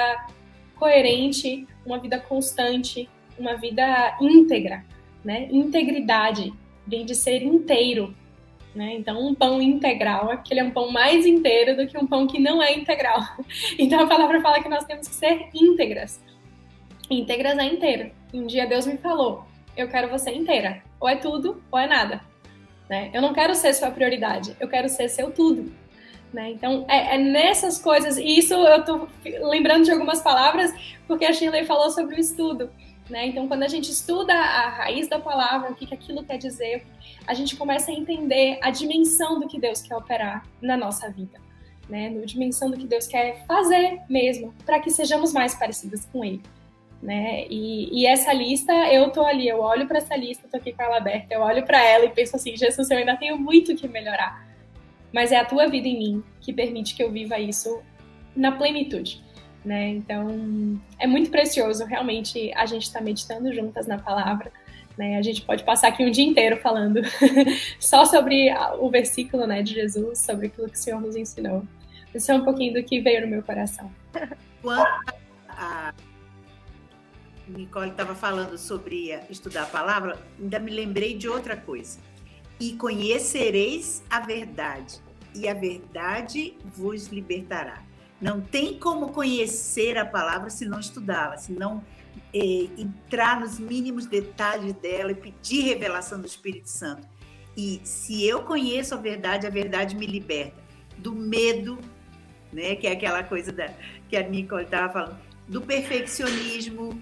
coerente, uma vida constante, uma vida íntegra, né? Integridade vem de ser inteiro, né? Então um pão integral é porque ele é um pão mais inteiro do que um pão que não é integral. Então a palavra fala que nós temos que ser íntegras. Íntegras é inteiro. Um dia Deus me falou, eu quero você inteira. Ou é tudo, ou é nada. Né? Eu não quero ser sua prioridade, eu quero ser seu tudo. Né? Então, é nessas coisas, e isso eu tô lembrando de algumas palavras, porque a Shirley falou sobre o estudo. Né? Então, quando a gente estuda a raiz da palavra, o que aquilo quer dizer, a gente começa a entender a dimensão do que Deus quer operar na nossa vida. Né? A dimensão do que Deus quer fazer mesmo, para que sejamos mais parecidas com Ele. Né? E essa lista, eu tô ali, eu olho para essa lista, tô aqui com ela aberta, eu olho para ela e penso assim, Jesus, eu ainda tenho muito que melhorar, mas é a tua vida em mim que permite que eu viva isso na plenitude, né? Então é muito precioso realmente a gente estar meditando juntas na palavra, né? A gente pode passar aqui um dia inteiro falando só sobre o versículo, né, de Jesus, sobre aquilo que o Senhor nos ensinou. Isso é um pouquinho do que veio no meu coração. Nicole estava falando sobre estudar a palavra, ainda me lembrei de outra coisa. E conhecereis a verdade, e a verdade vos libertará. Não tem como conhecer a palavra se não estudá-la, se não entrar nos mínimos detalhes dela e pedir revelação do Espírito Santo. E se eu conheço a verdade me liberta do medo, né, que é aquela coisa que a Nicole estava falando, do perfeccionismo,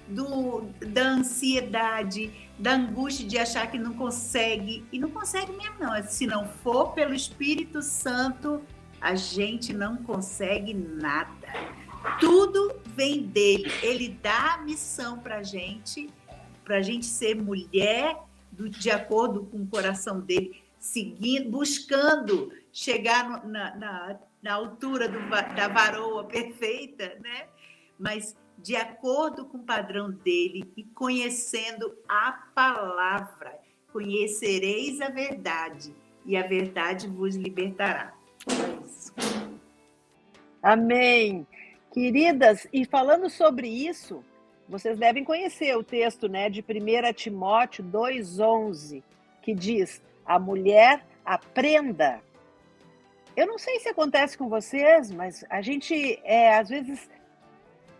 da ansiedade, da angústia de achar que não consegue, e não consegue mesmo não, se não for pelo Espírito Santo, a gente não consegue nada, tudo vem dele, ele dá a missão para a gente ser mulher de acordo com o coração dele, seguindo, buscando chegar na altura da varoa perfeita, né? Mas de acordo com o padrão dele e conhecendo a palavra. Conhecereis a verdade e a verdade vos libertará. É isso. Amém. Queridas, e falando sobre isso, vocês devem conhecer o texto, né, de 1 Timóteo 2,11, que diz, a mulher aprenda. Eu não sei se acontece com vocês, mas a gente, às vezes,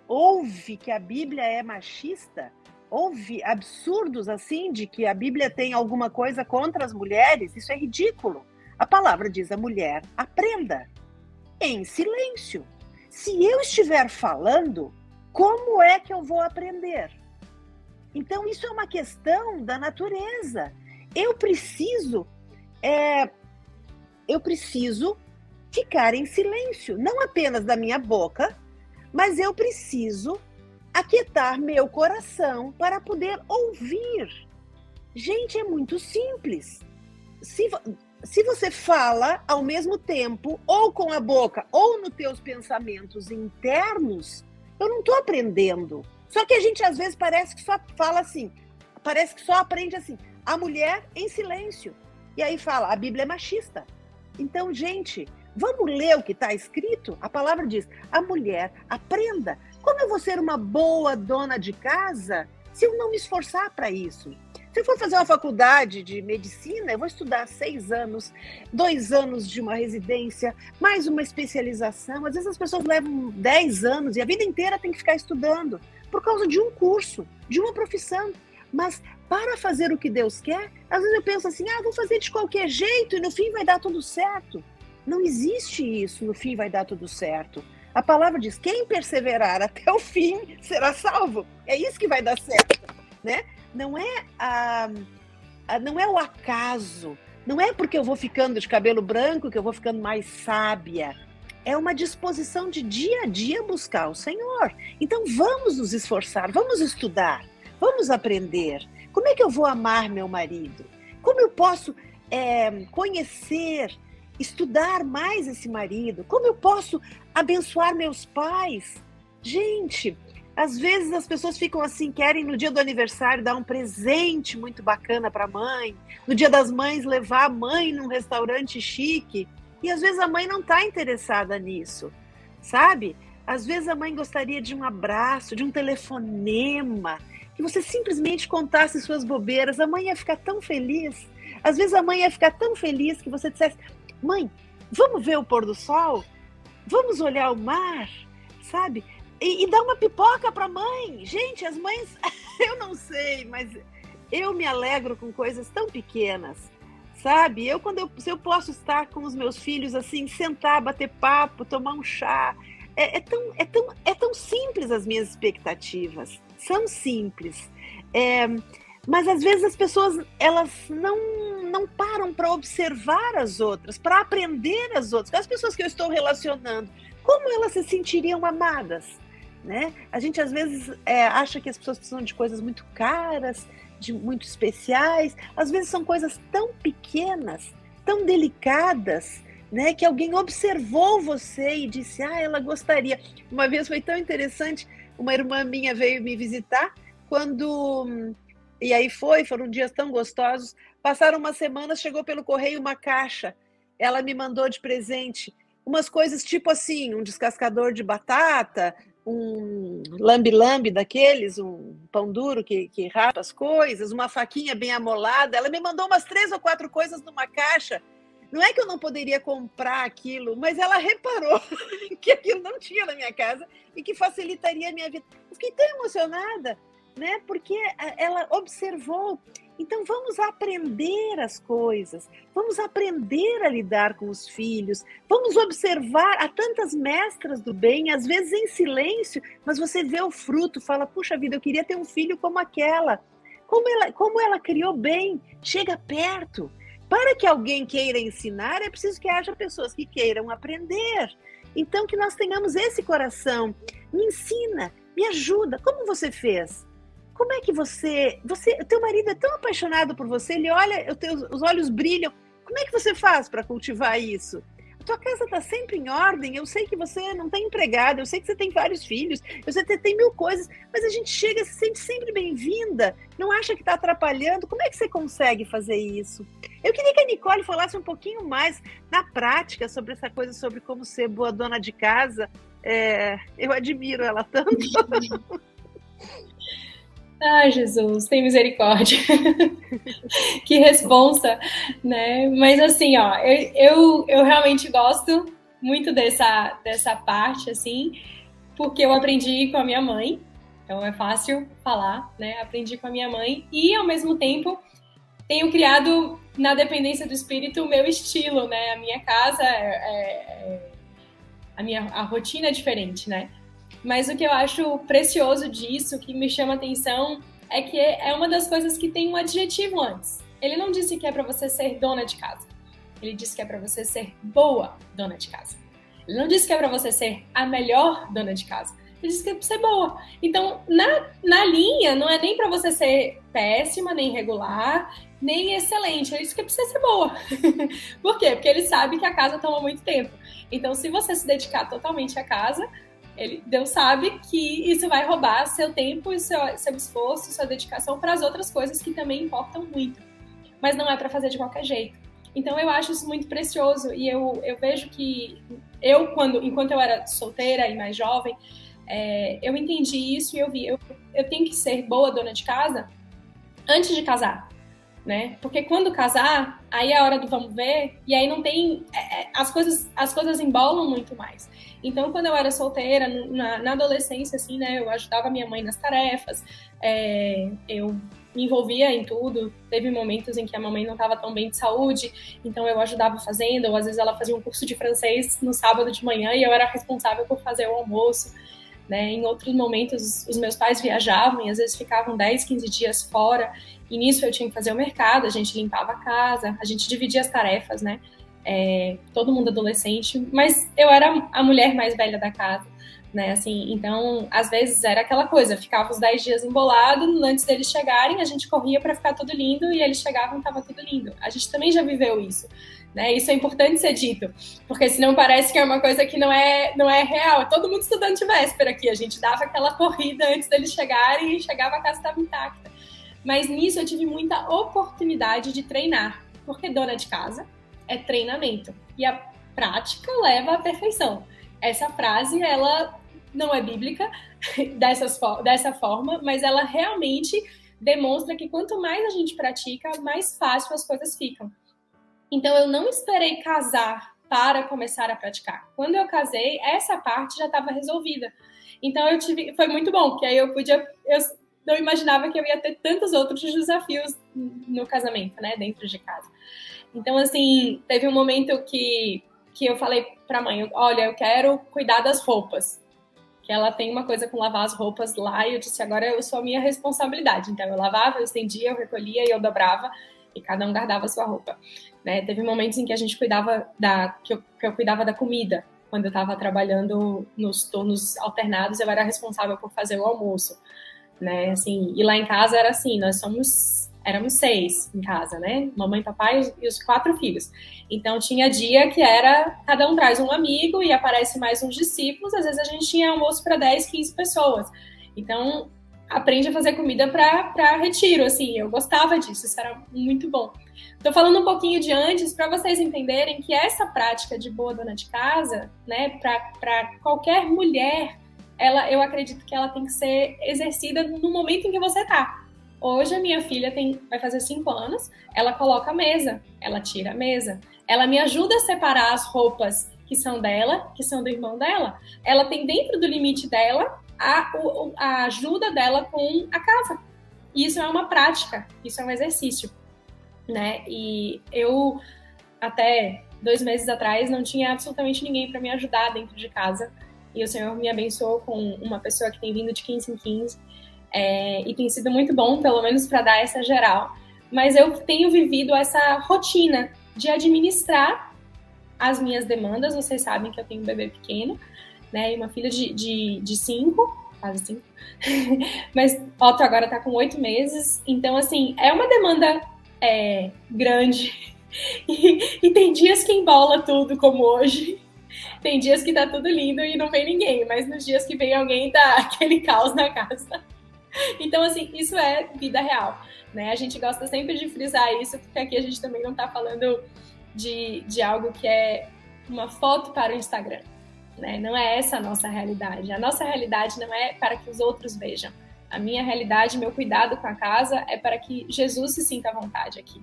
ouve que a Bíblia é machista, ouve absurdos assim, de que a Bíblia tem alguma coisa contra as mulheres, isso é ridículo. A palavra diz, a mulher aprenda, em silêncio. Se eu estiver falando, como é que eu vou aprender? Então, isso é uma questão da natureza. Eu preciso ficar em silêncio, não apenas da minha boca, mas eu preciso aquietar meu coração para poder ouvir. Gente, é muito simples. Se você fala ao mesmo tempo, ou com a boca, ou nos teus pensamentos internos, eu não estou aprendendo. Só que a gente, às vezes, parece que só fala assim, parece que só aprende assim, a mulher em silêncio. E aí fala, a Bíblia é machista. Então, gente, vamos ler o que está escrito? A palavra diz, a mulher aprenda. Como eu vou ser uma boa dona de casa se eu não me esforçar para isso? Se eu for fazer uma faculdade de medicina, eu vou estudar 6 anos, 2 anos de uma residência, mais uma especialização. Às vezes as pessoas levam 10 anos e a vida inteira tem que ficar estudando por causa de um curso, de uma profissão. Mas para fazer o que Deus quer, às vezes eu penso assim, vou fazer de qualquer jeito e no fim vai dar tudo certo. Não existe isso, no fim vai dar tudo certo. A palavra diz, quem perseverar até o fim será salvo. É isso que vai dar certo, né? Não é o acaso, não é porque eu vou ficando de cabelo branco que eu vou ficando mais sábia. É uma disposição de dia a dia buscar o Senhor. Então vamos nos esforçar, vamos estudar, vamos aprender. Como é que eu vou amar meu marido? Como eu posso conhecer, estudar mais esse marido? Como eu posso abençoar meus pais? Gente, às vezes as pessoas ficam assim, querem no dia do aniversário dar um presente muito bacana para a mãe, no dia das mães levar a mãe num restaurante chique, e às vezes a mãe não está interessada nisso, sabe? Às vezes a mãe gostaria de um abraço, de um telefonema, que você simplesmente contasse suas bobeiras, a mãe ia ficar tão feliz. Às vezes a mãe ia ficar tão feliz que você dissesse, mãe, vamos ver o pôr do sol? Vamos olhar o mar, sabe? E dar uma pipoca para a mãe. Gente, as mães, eu não sei, mas eu me alegro com coisas tão pequenas, sabe? Se eu posso estar com os meus filhos assim, sentar, bater papo, tomar um chá, é tão simples as minhas expectativas, são simples. Mas às vezes as pessoas, elas não param para observar as outras, para aprender as outras. As pessoas que eu estou relacionando, como elas se sentiriam amadas? Né? A gente às vezes acha que as pessoas precisam de coisas muito caras, muito especiais. Às vezes são coisas tão pequenas, tão delicadas, né? Que alguém observou você e disse, ela gostaria. Uma vez foi tão interessante, uma irmã minha veio me visitar, e aí foram dias tão gostosos. Passaram umas semanas, chegou pelo correio uma caixa, ela me mandou de presente umas coisas tipo assim, um descascador de batata, lambe-lambe daqueles, um pão duro que rapa as coisas, uma faquinha bem amolada. Ela me mandou umas 3 ou 4 coisas numa caixa. Não é que eu não poderia comprar aquilo, mas ela reparou que aquilo não tinha na minha casa e que facilitaria a minha vida. Eu fiquei tão emocionada, né? Porque ela observou. Então, vamos aprender as coisas, vamos aprender a lidar com os filhos, vamos observar. Há tantas mestras do bem, às vezes em silêncio, mas você vê o fruto, fala, puxa vida, eu queria ter um filho como aquela. Como ela criou bem, chega perto. Para que alguém queira ensinar, é preciso que haja pessoas que queiram aprender. Então, que nós tenhamos esse coração. Me ensina, me ajuda. Como você fez? Como é que teu marido é tão apaixonado por você, ele olha, os olhos brilham. Como é que você faz para cultivar isso? A tua casa está sempre em ordem, eu sei que você não tem empregada, eu sei que você tem vários filhos, eu sei que você tem 1000 coisas, mas a gente chega e se sente sempre bem-vinda, não acha que está atrapalhando. Como é que você consegue fazer isso? Eu queria que a Nicole falasse um pouquinho mais na prática sobre essa coisa, sobre como ser boa dona de casa. Eu admiro ela tanto. Ai, Jesus, tem misericórdia. Que responsa, né? Mas assim, ó, eu realmente gosto muito dessa parte, assim, porque eu aprendi com a minha mãe, então é fácil falar, né? Aprendi com a minha mãe e, ao mesmo tempo, tenho criado, na dependência do Espírito, o meu estilo, né? A minha casa, a rotina é diferente, né? Mas o que eu acho precioso disso, que me chama atenção, é que é uma das coisas que tem um adjetivo antes. Ele não disse que é para você ser dona de casa. Ele disse que é para você ser boa dona de casa. Ele não disse que é para você ser a melhor dona de casa. Ele disse que é para ser boa. Então, na linha, não é nem para você ser péssima, nem regular, nem excelente. Ele disse que é para você ser boa. Por quê? Porque ele sabe que a casa toma muito tempo. Então, se você se dedicar totalmente à casa, Deus sabe que isso vai roubar seu tempo e seu esforço, sua dedicação para as outras coisas que também importam muito. Mas não é para fazer de qualquer jeito. Então eu acho isso muito precioso e eu vejo que enquanto eu era solteira e mais jovem, eu entendi isso e eu vi, eu tenho que ser boa dona de casa antes de casar, né? Porque quando casar, aí é a hora do vamos ver e aí não tem... as coisas embolam muito mais. Então, quando eu era solteira, na adolescência, assim, né, eu ajudava minha mãe nas tarefas, eu me envolvia em tudo. Teve momentos em que a mamãe não estava tão bem de saúde, então eu ajudava fazendo, ou às vezes ela fazia um curso de francês no sábado de manhã e eu era responsável por fazer o almoço, né? Em outros momentos, os meus pais viajavam e às vezes ficavam 10, 15 dias fora, e nisso eu tinha que fazer o mercado, a gente limpava a casa, a gente dividia as tarefas, né? Todo mundo adolescente, mas eu era a mulher mais velha da casa, né, assim, então, às vezes era aquela coisa, ficava os 10 dias embolado, antes deles chegarem, a gente corria para ficar tudo lindo, e eles chegavam, tava tudo lindo. A gente também já viveu isso, né, isso é importante ser dito, porque senão parece que é uma coisa que não é real. Todo mundo estudando de véspera aqui, a gente dava aquela corrida antes deles chegarem, e chegava, a casa estava intacta. Mas nisso eu tive muita oportunidade de treinar, porque dona de casa é treinamento. E a prática leva à perfeição. Essa frase, ela não é bíblica dessa forma, mas ela realmente demonstra que quanto mais a gente pratica, mais fácil as coisas ficam. Então, eu não esperei casar para começar a praticar. Quando eu casei, essa parte já estava resolvida. Então, foi muito bom, porque aí eu não imaginava que eu ia ter tantos outros desafios no casamento, né, dentro de casa. Então, assim, teve um momento que eu falei pra mãe, olha, eu quero cuidar das roupas. Que ela tem uma coisa com lavar as roupas lá, e eu disse, agora eu sou a minha responsabilidade. Então, eu lavava, eu estendia, eu recolhia e eu dobrava, e cada um guardava a sua roupa. Né? Teve momentos em que a gente cuidava que eu cuidava da comida. Quando eu estava trabalhando nos turnos alternados, eu era responsável por fazer o almoço. Né? Assim, e lá em casa era assim, éramos 6 em casa, né? Mamãe, papai e os 4 filhos. Então, tinha dia que cada um traz um amigo e aparece mais uns discípulos. Às vezes, a gente tinha almoço para 10, 15 pessoas. Então, aprende a fazer comida para retiro, assim. Eu gostava disso, isso era muito bom. Estou falando um pouquinho de antes para vocês entenderem que essa prática de boa dona de casa, né, para qualquer mulher eu acredito que ela tem que ser exercida no momento em que você tá. Hoje a minha filha vai fazer 5 anos, ela coloca a mesa, ela tira a mesa, ela me ajuda a separar as roupas que são dela, que são do irmão dela. Ela tem dentro do limite dela a ajuda dela com a casa. E isso é uma prática, isso é um exercício, né? E eu, até 2 meses atrás, não tinha absolutamente ninguém para me ajudar dentro de casa. E o Senhor me abençoou com uma pessoa que tem vindo de 15 em 15. E tem sido muito bom, pelo menos para dar essa geral. Mas eu tenho vivido essa rotina de administrar as minhas demandas. Vocês sabem que eu tenho um bebê pequeno, né? E uma filha de 5, quase 5. Mas Otto agora tá com 8 meses. Então, assim, é uma demanda grande. E tem dias que embola tudo, como hoje. Tem dias que tá tudo lindo e não vem ninguém. Mas nos dias que vem alguém, dá aquele caos na casa. Então, assim, isso é vida real, né? A gente gosta sempre de frisar isso, porque aqui a gente também não tá falando de algo que é uma foto para o Instagram, né? Não é essa a nossa realidade. A nossa realidade não é para que os outros vejam. A minha realidade, meu cuidado com a casa é para que Jesus se sinta à vontade aqui,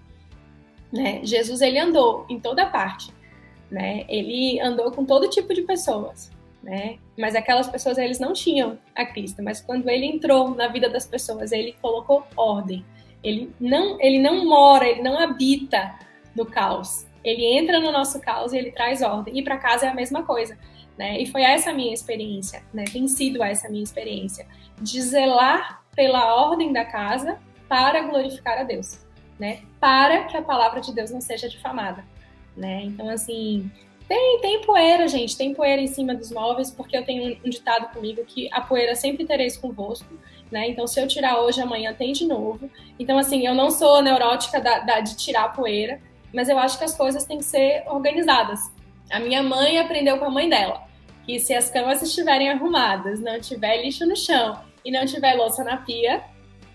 né? Jesus, ele andou em toda parte, né? Ele andou com todo tipo de pessoas, né? Mas aquelas pessoas, eles não tinham a Cristo, mas quando ele entrou na vida das pessoas, ele colocou ordem. Ele não mora, ele não habita no caos. Ele entra no nosso caos e ele traz ordem. E para casa é a mesma coisa, né? E foi essa a minha experiência, né? Tem sido essa a minha experiência, de zelar pela ordem da casa para glorificar a Deus, né? Para que a palavra de Deus não seja difamada, né? Então, assim, tem poeira, gente, tem poeira em cima dos móveis, porque eu tenho um ditado comigo que a poeira sempre tereis convosco, né? Então, se eu tirar hoje, amanhã tem de novo. Então, assim, eu não sou neurótica de tirar a poeira, mas eu acho que as coisas têm que ser organizadas. A minha mãe aprendeu com a mãe dela, que se as camas estiverem arrumadas, não tiver lixo no chão e não tiver louça na pia,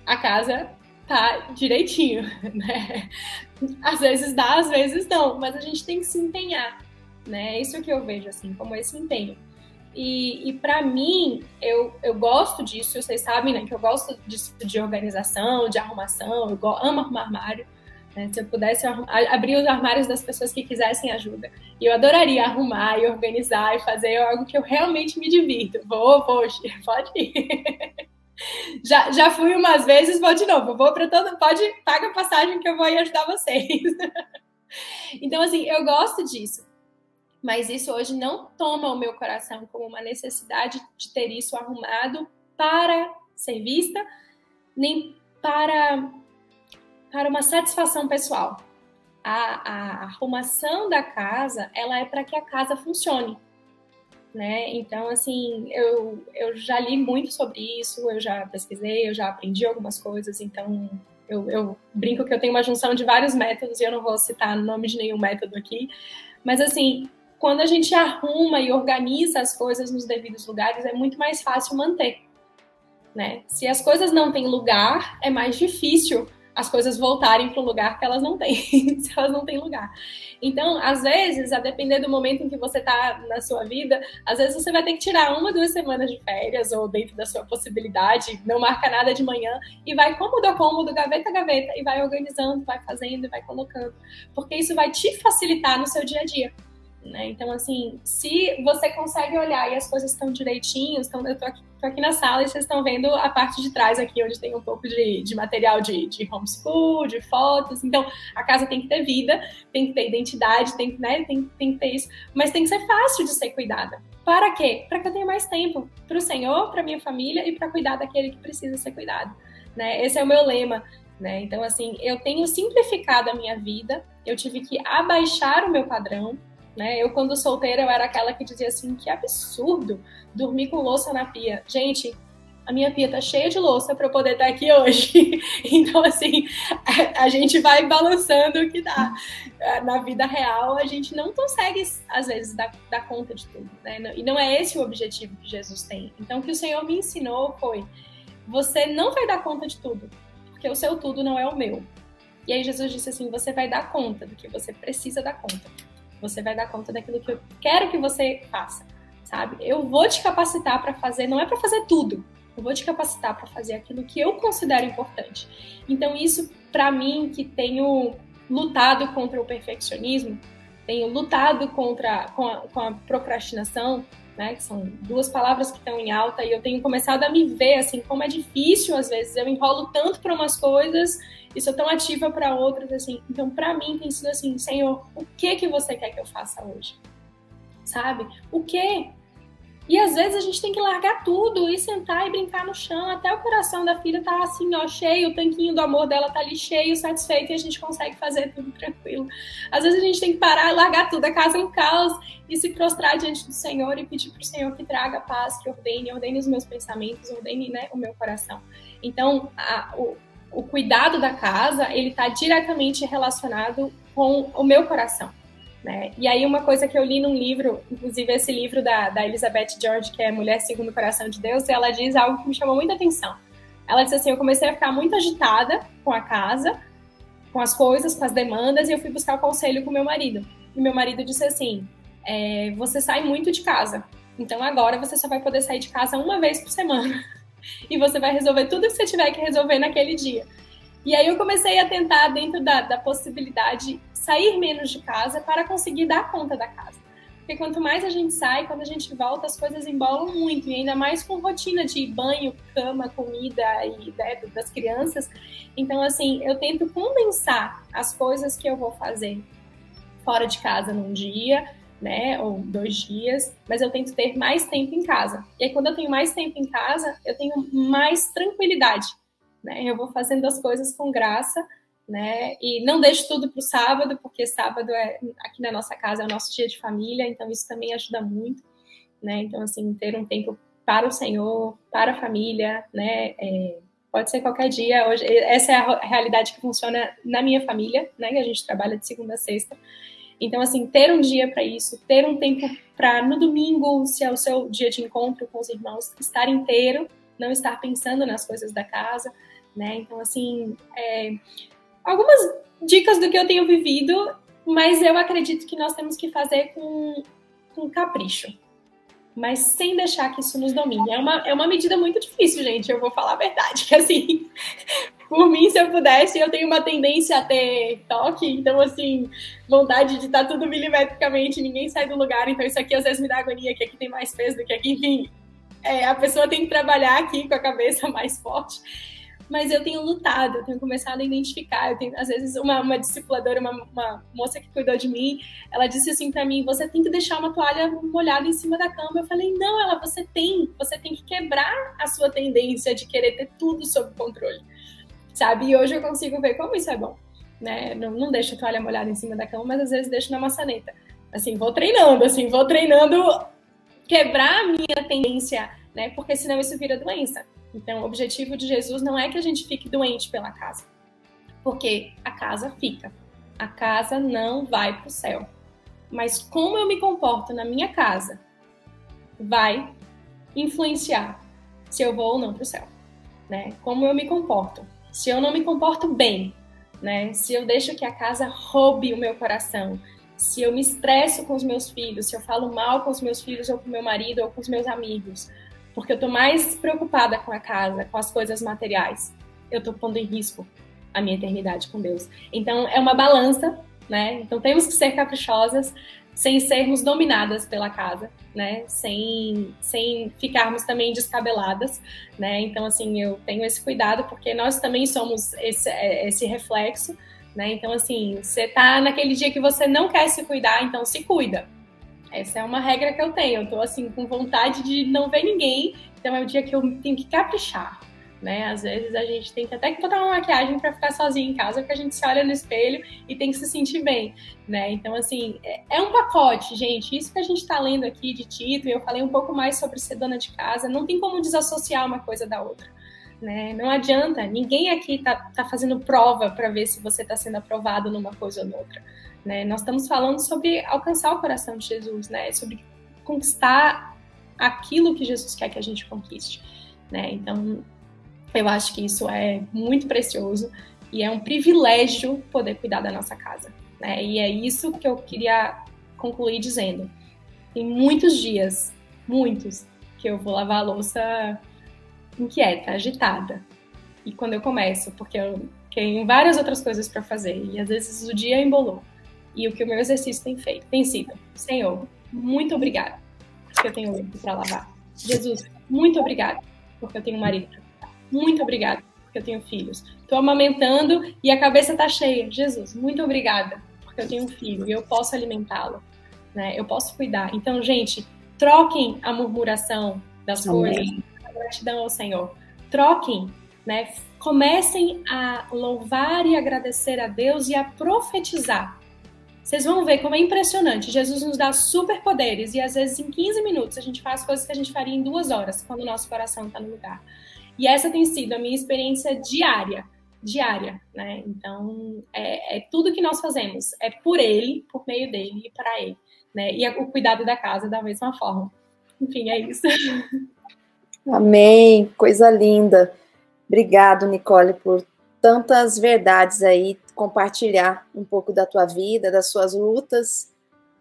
a casa tá direitinho, né? Às vezes dá, às vezes não, mas a gente tem que se empenhar, né? É isso que eu vejo, assim, como esse empenho. E para mim, eu gosto disso, vocês sabem, né, que eu gosto disso, de organização, de arrumação, eu amo arrumar armário, né? Se eu pudesse abrir os armários das pessoas que quisessem ajuda, e eu adoraria arrumar e organizar e fazer algo que eu realmente me divirto. Vou, pode ir. Já fui umas vezes, vou de novo, vou para paga a passagem que eu vou aí ajudar vocês. Então, assim, eu gosto disso. Mas isso hoje não toma o meu coração como uma necessidade de ter isso arrumado para ser vista, nem para uma satisfação pessoal. A arrumação da casa, ela é para que a casa funcione, né? Então, assim, eu já li muito sobre isso, eu já pesquisei, eu já aprendi algumas coisas, então eu brinco que eu tenho uma junção de vários métodos e eu não vou citar o nome de nenhum método aqui, mas, assim, quando a gente arruma e organiza as coisas nos devidos lugares, é muito mais fácil manter, né? Se as coisas não têm lugar, é mais difícil as coisas voltarem para o lugar que elas não têm, se elas não têm lugar. Então, às vezes, a depender do momento em que você está na sua vida, às vezes você vai ter que tirar 1, 2 semanas de férias, ou dentro da sua possibilidade, não marca nada de manhã, e vai cômodo a cômodo, gaveta a gaveta, e vai organizando, vai fazendo, vai colocando, porque isso vai te facilitar no seu dia a dia, né? Então, assim, se você consegue olhar e as coisas estão direitinho, eu tô aqui na sala e vocês estão vendo a parte de trás aqui, onde tem um pouco de material de homeschool, de fotos. Então, a casa tem que ter vida, tem que ter identidade, tem que ter isso, mas tem que ser fácil de ser cuidada. Para quê? Para que eu tenha mais tempo para o Senhor, para minha família e para cuidar daquele que precisa ser cuidado, né? Esse é o meu lema, né? Então, assim, eu tenho simplificado a minha vida, eu tive que abaixar o meu padrão, né? Eu, quando solteira, eu era aquela que dizia assim, que absurdo dormir com louça na pia. Gente, a minha pia tá cheia de louça para eu poder estar aqui hoje. Então, assim, a gente vai balançando o que dá. Na vida real, a gente não consegue, às vezes, dar conta de tudo, né? E não é esse o objetivo que Jesus tem. Então, o que o Senhor me ensinou foi, você não vai dar conta de tudo, porque o seu tudo não é o meu. E aí Jesus disse assim, você vai dar conta do que você precisa dar conta. Você vai dar conta daquilo que eu quero que você faça, sabe? Eu vou te capacitar para fazer, não é para fazer tudo, eu vou te capacitar para fazer aquilo que eu considero importante. Então isso, para mim, que tenho lutado contra o perfeccionismo, tenho lutado com a procrastinação, né, que são duas palavras que estão em alta, e eu tenho começado a me ver, assim, como é difícil, às vezes, eu enrolo tanto para umas coisas e sou tão ativa para outras, assim. Então, para mim, tem sido assim, Senhor, o que você quer que eu faça hoje? Sabe? O quê? E às vezes a gente tem que largar tudo e sentar e brincar no chão, até o coração da filha tá assim, ó, cheio, o tanquinho do amor dela tá ali cheio, satisfeito, e a gente consegue fazer tudo tranquilo. Às vezes a gente tem que parar, largar tudo, a casa é um caos, e se prostrar diante do Senhor e pedir pro Senhor que traga paz, que ordene os meus pensamentos, ordene, né, o meu coração. Então, o cuidado da casa, ele tá diretamente relacionado com o meu coração. Né? E aí uma coisa que eu li num livro, inclusive esse livro da Elizabeth George, que é Mulher Segundo o Coração de Deus, ela diz algo que me chamou muita atenção. Ela disse assim, eu comecei a ficar muito agitada com a casa, com as coisas, com as demandas, e eu fui buscar o conselho com meu marido. E meu marido disse assim, você sai muito de casa, então agora você só vai poder sair de casa uma vez por semana. E você vai resolver tudo que você tiver que resolver naquele dia. E aí eu comecei a tentar, dentro da possibilidade, sair menos de casa para conseguir dar conta da casa. Porque quanto mais a gente sai, quando a gente volta, as coisas embolam muito. E ainda mais com rotina de banho, cama, comida e das crianças. Então, assim, eu tento condensar as coisas que eu vou fazer fora de casa num dia, né, ou 2 dias, mas eu tento ter mais tempo em casa. E aí, quando eu tenho mais tempo em casa, eu tenho mais tranquilidade. Né? Eu vou fazendo as coisas com graça, né? E não deixo tudo para o sábado, porque sábado aqui na nossa casa é o nosso dia de família, então isso também ajuda muito, né? Então, assim, ter um tempo para o Senhor, para a família, né? Pode ser qualquer dia. Hoje, essa é a realidade que funciona na minha família, né? Que a gente trabalha de segunda a sexta. Então, assim, ter um dia para isso, ter um tempo para, no domingo, se é o seu dia de encontro com os irmãos, estar inteiro, não estar pensando nas coisas da casa, né? Então, assim, algumas dicas do que eu tenho vivido, mas eu acredito que nós temos que fazer com capricho, mas sem deixar que isso nos domine. É uma medida muito difícil, gente, eu vou falar a verdade, que assim, por mim, se eu pudesse, eu tenho uma tendência a ter toque, então, assim, vontade de estar tudo milimetricamente, ninguém sai do lugar, então isso aqui às vezes me dá agonia, que aqui tem mais peso do que aqui, enfim, a pessoa tem que trabalhar aqui com a cabeça mais forte. Mas eu tenho lutado, eu tenho começado a identificar. Eu tenho, às vezes, uma discipuladora, uma moça que cuidou de mim, ela disse assim pra mim, você tem que deixar uma toalha molhada em cima da cama. Eu falei, não, você tem que quebrar a sua tendência de querer ter tudo sob controle, sabe? E hoje eu consigo ver como isso é bom, né? Não deixo a toalha molhada em cima da cama, mas às vezes deixo na maçaneta. Assim, vou treinando quebrar a minha tendência, né? Porque senão isso vira doença. Então, o objetivo de Jesus não é que a gente fique doente pela casa, porque a casa fica. A casa não vai para o céu. Mas como eu me comporto na minha casa vai influenciar se eu vou ou não para o céu, né? Como eu me comporto. Se eu não me comporto bem, né? Se eu deixo que a casa roube o meu coração, se eu me estresso com os meus filhos, se eu falo mal com os meus filhos ou com meu marido ou com os meus amigos, porque eu tô mais preocupada com a casa, com as coisas materiais, eu tô pondo em risco a minha eternidade com Deus. Então, é uma balança, né? Então, temos que ser caprichosas, sem sermos dominadas pela casa, né? Sem ficarmos também descabeladas, né? Então, assim, eu tenho esse cuidado, porque nós também somos esse reflexo, né? Então, assim, você tá naquele dia que você não quer se cuidar, então se cuida. Essa é uma regra que eu tenho. Eu tô, assim, com vontade de não ver ninguém, então é o dia que eu tenho que caprichar, né? Às vezes a gente tem que até que botar uma maquiagem para ficar sozinha em casa, porque a gente se olha no espelho e tem que se sentir bem, né? Então, assim, é um pacote, gente. Isso que a gente tá lendo aqui de Tito, e eu falei um pouco mais sobre ser dona de casa, não tem como desassociar uma coisa da outra, né? Não adianta, ninguém aqui tá fazendo prova para ver se você tá sendo aprovado numa coisa ou noutra, né? Nós estamos falando sobre alcançar o coração de Jesus, né? Sobre conquistar aquilo que Jesus quer que a gente conquiste, né? Então, eu acho que isso é muito precioso e é um privilégio poder cuidar da nossa casa, né? E é isso que eu queria concluir dizendo. Tem muitos dias muitos, que eu vou lavar a louça inquieta, agitada. E quando eu começo, porque eu tenho várias outras coisas para fazer, e às vezes o dia embolou. E o que o meu exercício tem sido, Senhor, muito obrigada, porque eu tenho louça para lavar. Jesus, muito obrigada, porque eu tenho um marido para cuidar. Muito obrigada, porque eu tenho filhos. Estou amamentando e a cabeça está cheia. Jesus, muito obrigada, porque eu tenho um filho e eu posso alimentá-lo, né? Eu posso cuidar. Então, gente, troquem a murmuração das coisas, a gratidão ao Senhor. Troquem, né? Comecem a louvar e agradecer a Deus e a profetizar. Vocês vão ver como é impressionante. Jesus nos dá superpoderes e às vezes em 15 minutos a gente faz coisas que a gente faria em 2 horas, quando o nosso coração está no lugar. E essa tem sido a minha experiência diária, né? Então, é tudo que nós fazemos. É por Ele, por meio dEle e para Ele, né? E o cuidado da casa da mesma forma. Enfim, é isso. Amém, coisa linda. Obrigado, Nicole, por tantas verdades aí, compartilhar um pouco da tua vida, das suas lutas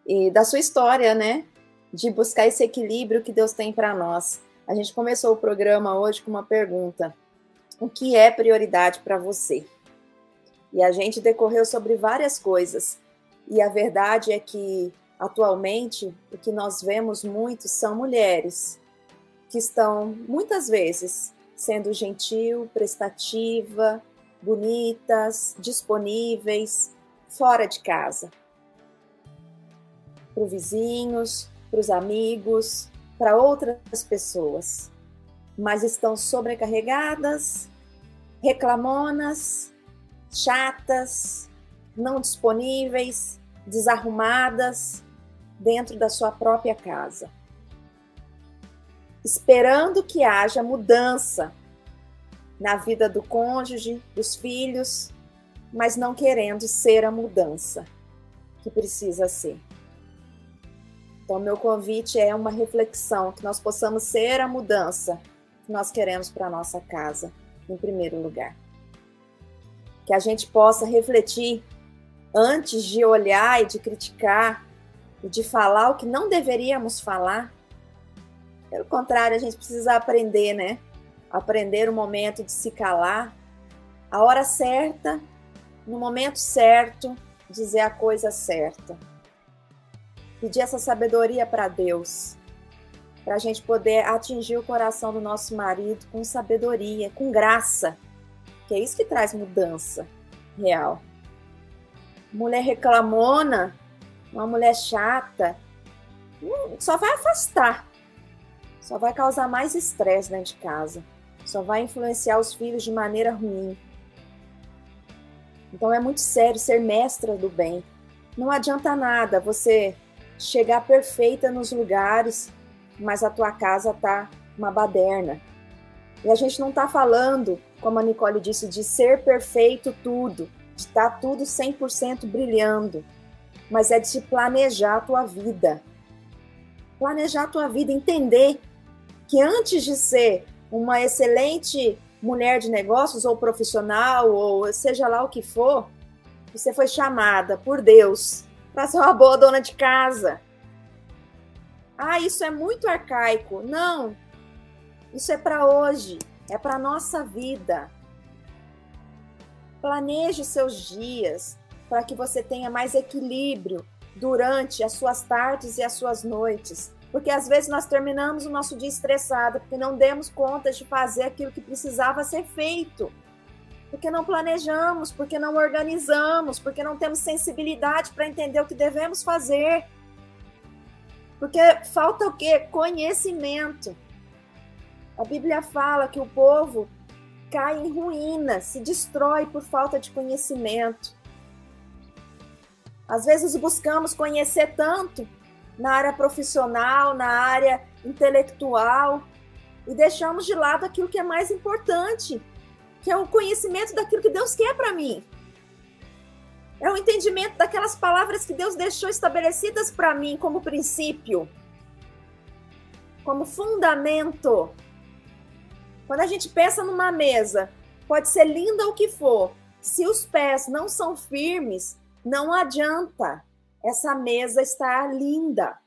e da sua história, né? De buscar esse equilíbrio que Deus tem para nós. A gente começou o programa hoje com uma pergunta: o que é prioridade para você? E a gente decorreu sobre várias coisas. E a verdade é que, atualmente, o que nós vemos muito são mulheres que estão, muitas vezes, sendo gentil, prestativa, bonitas, disponíveis, fora de casa. Para os vizinhos, para os amigos, para outras pessoas. Mas estão sobrecarregadas, reclamonas, chatas, não disponíveis, desarrumadas, dentro da sua própria casa. Esperando que haja mudança na vida do cônjuge, dos filhos, mas não querendo ser a mudança que precisa ser. Então, meu convite é uma reflexão, que nós possamos ser a mudança que nós queremos para a nossa casa, em primeiro lugar. Que a gente possa refletir antes de olhar e de criticar e de falar o que não deveríamos falar. Pelo contrário, a gente precisa aprender, né? Aprender o momento de se calar, a hora certa, no momento certo, dizer a coisa certa. Pedir essa sabedoria para Deus, para a gente poder atingir o coração do nosso marido com sabedoria, com graça, que é isso que traz mudança real. Mulher reclamona, uma mulher chata, só vai afastar, só vai causar mais estresse dentro de casa, só vai influenciar os filhos de maneira ruim. Então é muito sério ser mestra do bem. Não adianta nada você chegar perfeita nos lugares, mas a tua casa tá uma baderna. E a gente não tá falando, como a Nicole disse, de ser perfeito tudo, de estar tudo 100% brilhando, mas é de se planejar a tua vida. Planejar a tua vida, entender que antes de ser uma excelente mulher de negócios ou profissional, ou seja lá o que for, você foi chamada por Deus para ser uma boa dona de casa. Ah, isso é muito arcaico. Não, isso é para hoje, é para a nossa vida. Planeje seus dias para que você tenha mais equilíbrio durante as suas tardes e as suas noites. Porque às vezes nós terminamos o nosso dia estressado, porque não demos conta de fazer aquilo que precisava ser feito. Porque não planejamos, porque não organizamos, porque não temos sensibilidade para entender o que devemos fazer. Porque falta o quê? Conhecimento. A Bíblia fala que o povo cai em ruína, se destrói por falta de conhecimento. Às vezes buscamos conhecer tanto na área profissional, na área intelectual, e deixamos de lado aquilo que é mais importante, que é o conhecimento daquilo que Deus quer para mim. É o entendimento daquelas palavras que Deus deixou estabelecidas para mim como princípio, como fundamento. Quando a gente pensa numa mesa, pode ser linda o que for, se os pés não são firmes, não adianta essa mesa estar linda.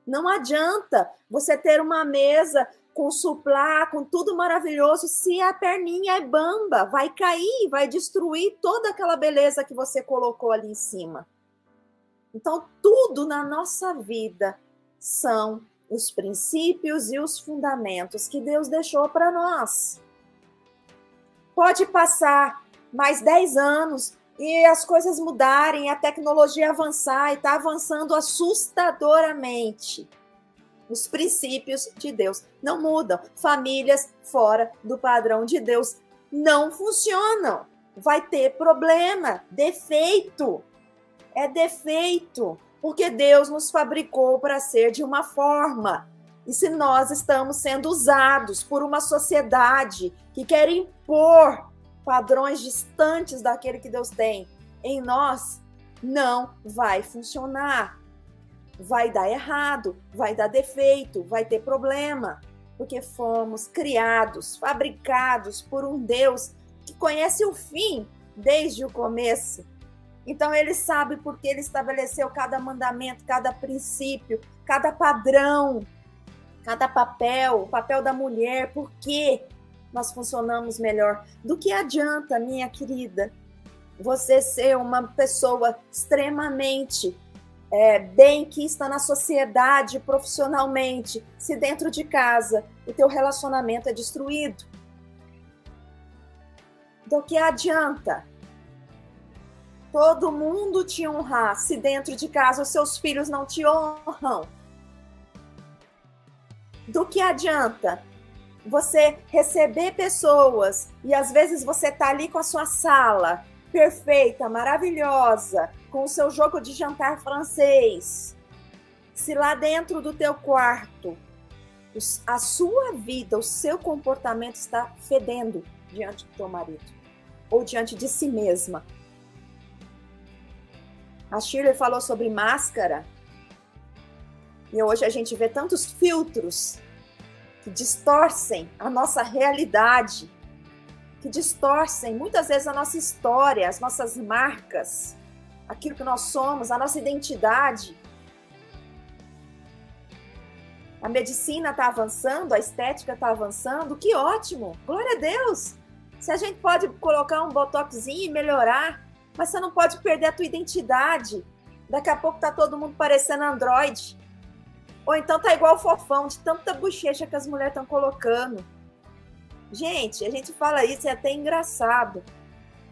Não adianta você ter uma mesa com suplá, com tudo maravilhoso, se a perninha é bamba, vai cair, vai destruir toda aquela beleza que você colocou ali em cima. Então, tudo na nossa vida são os princípios e os fundamentos que Deus deixou para nós. Pode passar mais 10 anos e as coisas mudarem, a tecnologia avançar, e está avançando assustadoramente. Os princípios de Deus não mudam. Famílias fora do padrão de Deus não funcionam. Vai ter problema, defeito. É defeito, porque Deus nos fabricou para ser de uma forma. E se nós estamos sendo usados por uma sociedade que quer impor padrões distantes daquele que Deus tem em nós, não vai funcionar. Vai dar errado, vai dar defeito, vai ter problema, porque fomos criados, fabricados por um Deus que conhece o fim desde o começo. Então, ele sabe porque ele estabeleceu cada mandamento, cada princípio, cada padrão, cada papel, o papel da mulher, por que nós funcionamos melhor. Do que adianta, minha querida, você ser uma pessoa extremamente bem-quista na sociedade, profissionalmente, se dentro de casa o teu relacionamento é destruído? Do que adianta todo mundo te honrar se dentro de casa os seus filhos não te honram? Do que adianta você receber pessoas e às vezes você tá ali com a sua sala perfeita, maravilhosa, com o seu jogo de jantar francês, se lá dentro do teu quarto a sua vida, o seu comportamento está fedendo diante do teu marido ou diante de si mesma? A Shirley falou sobre máscara e hoje a gente vê tantos filtros que distorcem a nossa realidade, que distorcem muitas vezes a nossa história, as nossas marcas, aquilo que nós somos, a nossa identidade. A medicina está avançando, a estética está avançando, que ótimo, glória a Deus. Se a gente pode colocar um botoxinho e melhorar, mas você não pode perder a tua identidade. Daqui a pouco tá todo mundo parecendo Android. Ou então tá igual o Fofão, de tanta bochecha que as mulheres estão colocando. Gente, a gente fala isso, é até engraçado.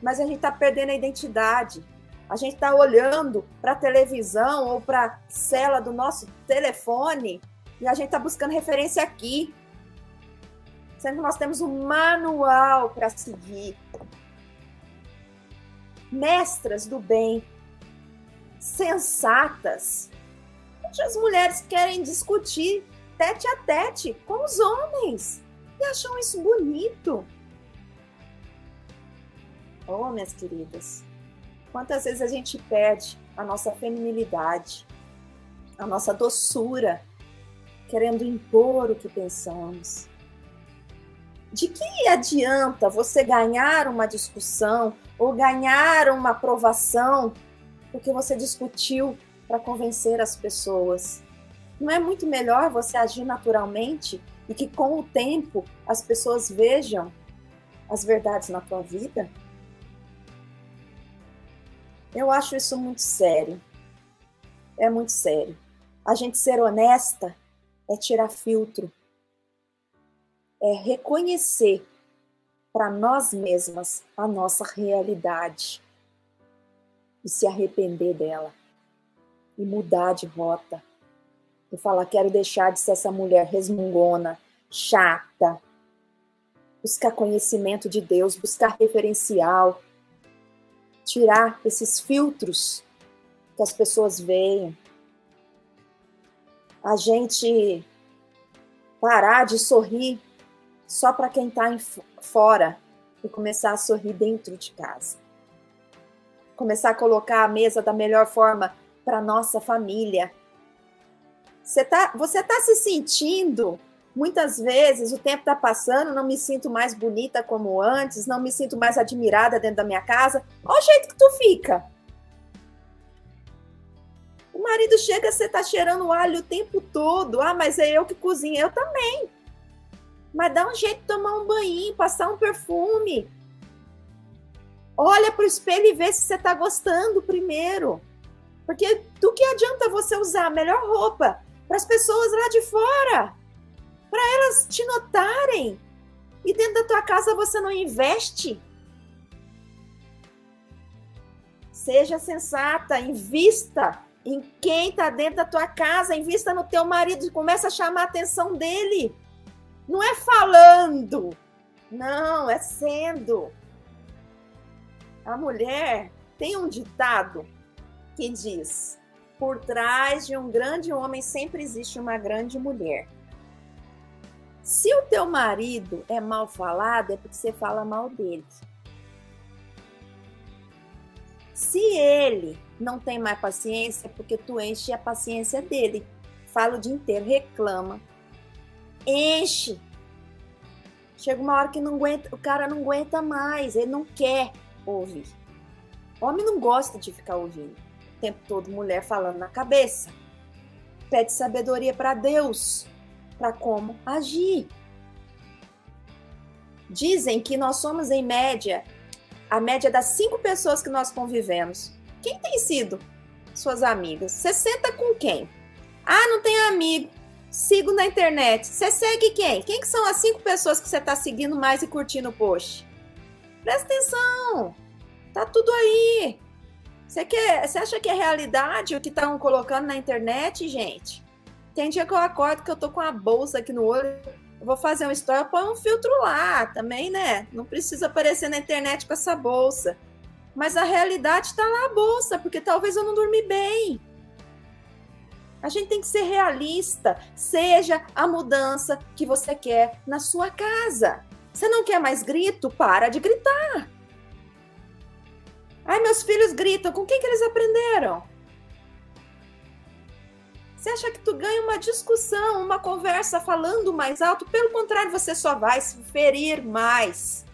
Mas a gente tá perdendo a identidade. A gente tá olhando para a televisão ou para a cela do nosso telefone e a gente tá buscando referência aqui. Sendo que nós temos um manual para seguir. Mestras do bem, sensatas. Hoje as mulheres querem discutir tete a tete com os homens e acham isso bonito. Oh, minhas queridas, quantas vezes a gente perde a nossa feminilidade, a nossa doçura, querendo impor o que pensamos. De que adianta você ganhar uma discussão ou ganhar uma aprovação porque você discutiu para convencer as pessoas? Não é muito melhor você agir naturalmente e que com o tempo as pessoas vejam as verdades na tua vida? Eu acho isso muito sério. É muito sério. A gente ser honesta é tirar filtro. É reconhecer para nós mesmas a nossa realidade e se arrepender dela e mudar de rota e falar: quero deixar de ser essa mulher resmungona, chata, buscar conhecimento de Deus, buscar referencial, tirar esses filtros que as pessoas veem, a gente parar de sorrir só para quem está fora e começar a sorrir dentro de casa. Começar a colocar a mesa da melhor forma para nossa família. Você tá se sentindo, muitas vezes, o tempo está passando, não me sinto mais bonita como antes, não me sinto mais admirada dentro da minha casa. Olha o jeito que tu fica. marido chega, você tá cheirando alho o tempo todo. Ah, mas é eu que cozinho. Eu também. Mas dá um jeito de tomar um banho, passar um perfume. Olha pro espelho e vê se você tá gostando primeiro. Porque do que adianta você usar a melhor roupa para as pessoas lá de fora? Para elas te notarem. E dentro da tua casa você não investe? Seja sensata, invista em quem está dentro da tua casa, invista no teu marido e começa a chamar a atenção dele. Não é falando, não, é sendo. A mulher tem um ditado que diz: por trás de um grande homem sempre existe uma grande mulher. Se o teu marido é mal falado, é porque você fala mal dele. Se ele não tem mais paciência, é porque tu enche a paciência dele. Fala o dia inteiro, reclama. Enche. Chega uma hora que não aguenta, o cara não aguenta mais, ele não quer ouvir. Homem não gosta de ficar ouvindo o tempo todo mulher falando na cabeça. Pede sabedoria para Deus, para como agir. Dizem que nós somos, em média, a média das 5 pessoas que nós convivemos. Quem tem sido suas amigas? Você senta com quem? Ah, não tenho amigo. Sigo na internet. Você segue quem? Quem que são as 5 pessoas que você está seguindo mais e curtindo o post? Presta atenção. Tá tudo aí. Você acha que é realidade o que estão colocando na internet, gente? Tem dia que eu acordo que eu tô com a bolsa aqui no olho. Eu vou fazer uma história, eu ponho um filtro lá também, né? Não precisa aparecer na internet com essa bolsa. Mas a realidade tá lá a bolsa, porque talvez eu não dormi bem. A gente tem que ser realista. Seja a mudança que você quer na sua casa. Você não quer mais grito? Para de gritar. Ai, meus filhos gritam. Com quem que eles aprenderam? Você acha que tu ganha uma discussão, uma conversa falando mais alto? Pelo contrário, você só vai se ferir mais.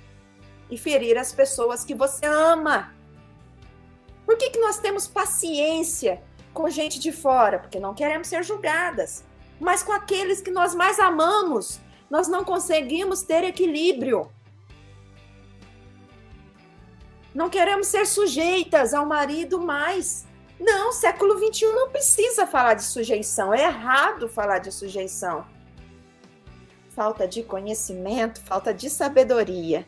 E ferir as pessoas que você ama. Por que nós temos paciência com gente de fora? Porque não queremos ser julgadas. Mas com aqueles que nós mais amamos, nós não conseguimos ter equilíbrio. Não queremos ser sujeitas ao marido mais. Não, século XXI não precisa falar de sujeição. É errado falar de sujeição. Falta de conhecimento, falta de sabedoria.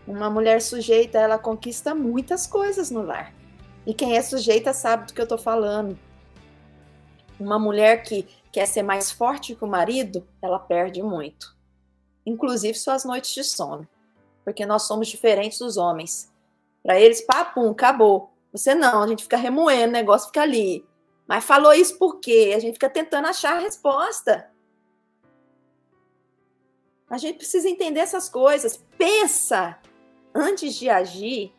Uma mulher sujeita, ela conquista muitas coisas no lar. E quem é sujeita sabe do que eu estou falando. Uma mulher que quer ser mais forte que o marido, ela perde muito. Inclusive suas noites de sono. Porque nós somos diferentes dos homens. Para eles, papum, acabou. Você não, a gente fica remoendo, o negócio fica ali. Mas falou isso por quê? A gente fica tentando achar a resposta. A gente precisa entender essas coisas. Pensa antes de agir.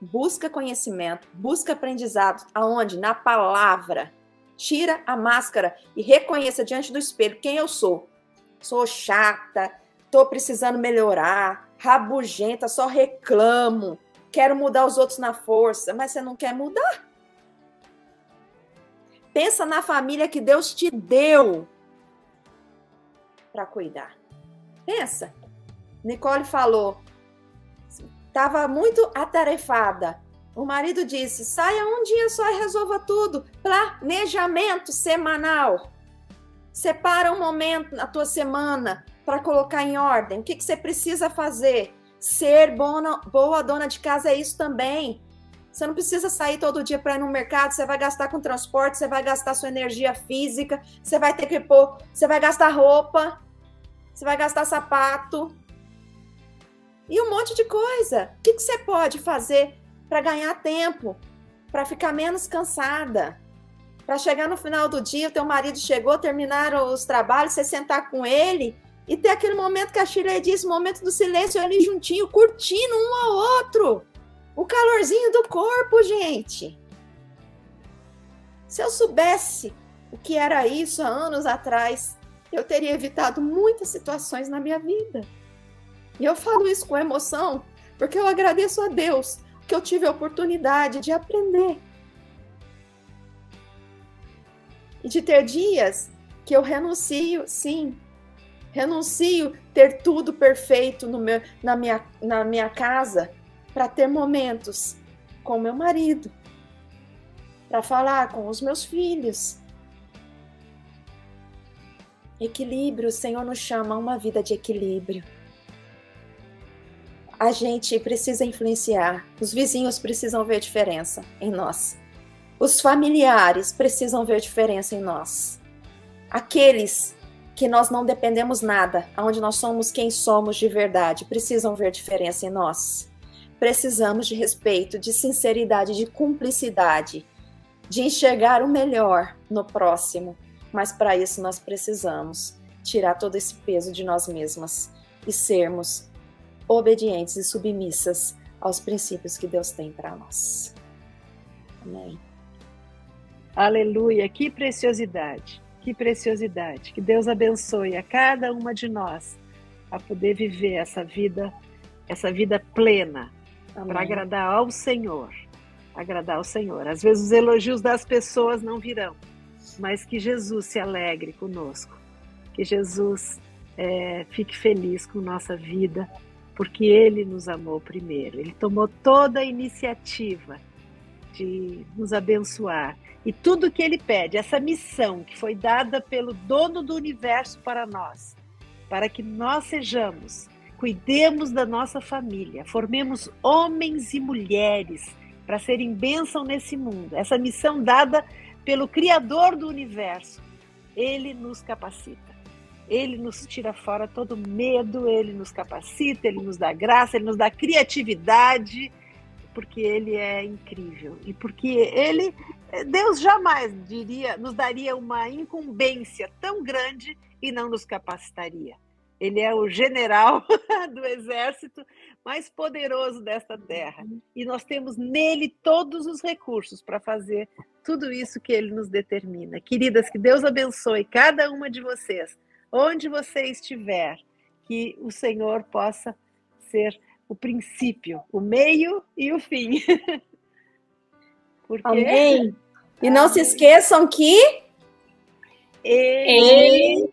Busca conhecimento, busca aprendizado. Aonde? Na palavra. Tira a máscara e reconheça diante do espelho quem eu sou. Sou chata, tô precisando melhorar, rabugenta, só reclamo. Quero mudar os outros na força, mas você não quer mudar. Pensa na família que Deus te deu para cuidar. Pensa. Nicole falou, estava muito atarefada. O marido disse, saia um dia só e resolva tudo. Planejamento semanal. Separa um momento na tua semana para colocar em ordem. O que você precisa fazer? Ser boa dona de casa é isso também. Você não precisa sair todo dia para ir no mercado, você vai gastar com transporte, você vai gastar sua energia física, você vai ter que pôr, você vai gastar roupa, você vai gastar sapato e um monte de coisa. O que você pode fazer para ganhar tempo, para ficar menos cansada, para chegar no final do dia, o teu marido chegou, terminaram os trabalhos, você sentar com ele e ter aquele momento que a Shirley disse, momento do silêncio, ali juntinho, curtindo um ao outro. O calorzinho do corpo, gente. Se eu soubesse o que era isso há anos atrás, eu teria evitado muitas situações na minha vida. E eu falo isso com emoção, porque eu agradeço a Deus que eu tive a oportunidade de aprender. E de ter dias que eu renuncio, sim, renuncio ter tudo perfeito na minha casa, para ter momentos com meu marido, para falar com os meus filhos. Equilíbrio, o Senhor nos chama a uma vida de equilíbrio. A gente precisa influenciar, os vizinhos precisam ver diferença em nós. Os familiares precisam ver diferença em nós. Aqueles que nós não dependemos nada, onde nós somos quem somos de verdade, precisam ver diferença em nós. Precisamos de respeito, de sinceridade, de cumplicidade, de enxergar o melhor no próximo. Mas para isso nós precisamos tirar todo esse peso de nós mesmas e sermos obedientes e submissas aos princípios que Deus tem para nós. Amém. Aleluia, que preciosidade, que preciosidade. Que Deus abençoe a cada uma de nós a poder viver essa vida plena, para agradar ao Senhor. Agradar ao Senhor. Às vezes os elogios das pessoas não virão, mas que Jesus se alegre conosco, que Jesus fique feliz com nossa vida, porque Ele nos amou primeiro. Ele tomou toda a iniciativa de nos abençoar. E tudo que Ele pede, essa missão que foi dada pelo dono do universo para nós, para que nós sejamos, cuidemos da nossa família, formemos homens e mulheres para serem bênção nesse mundo. Essa missão dada pelo Criador do universo, Ele nos capacita. Ele nos tira fora todo medo, Ele nos capacita, Ele nos dá graça, Ele nos dá criatividade, porque Ele é incrível. E porque Deus jamais nos daria uma incumbência tão grande e não nos capacitaria. Ele é o general do exército mais poderoso desta terra. E nós temos nele todos os recursos para fazer tudo isso que Ele nos determina. Queridas, que Deus abençoe cada uma de vocês, onde você estiver, que o Senhor possa ser o princípio, o meio e o fim. Porque... Amém. E não se esqueçam que Ele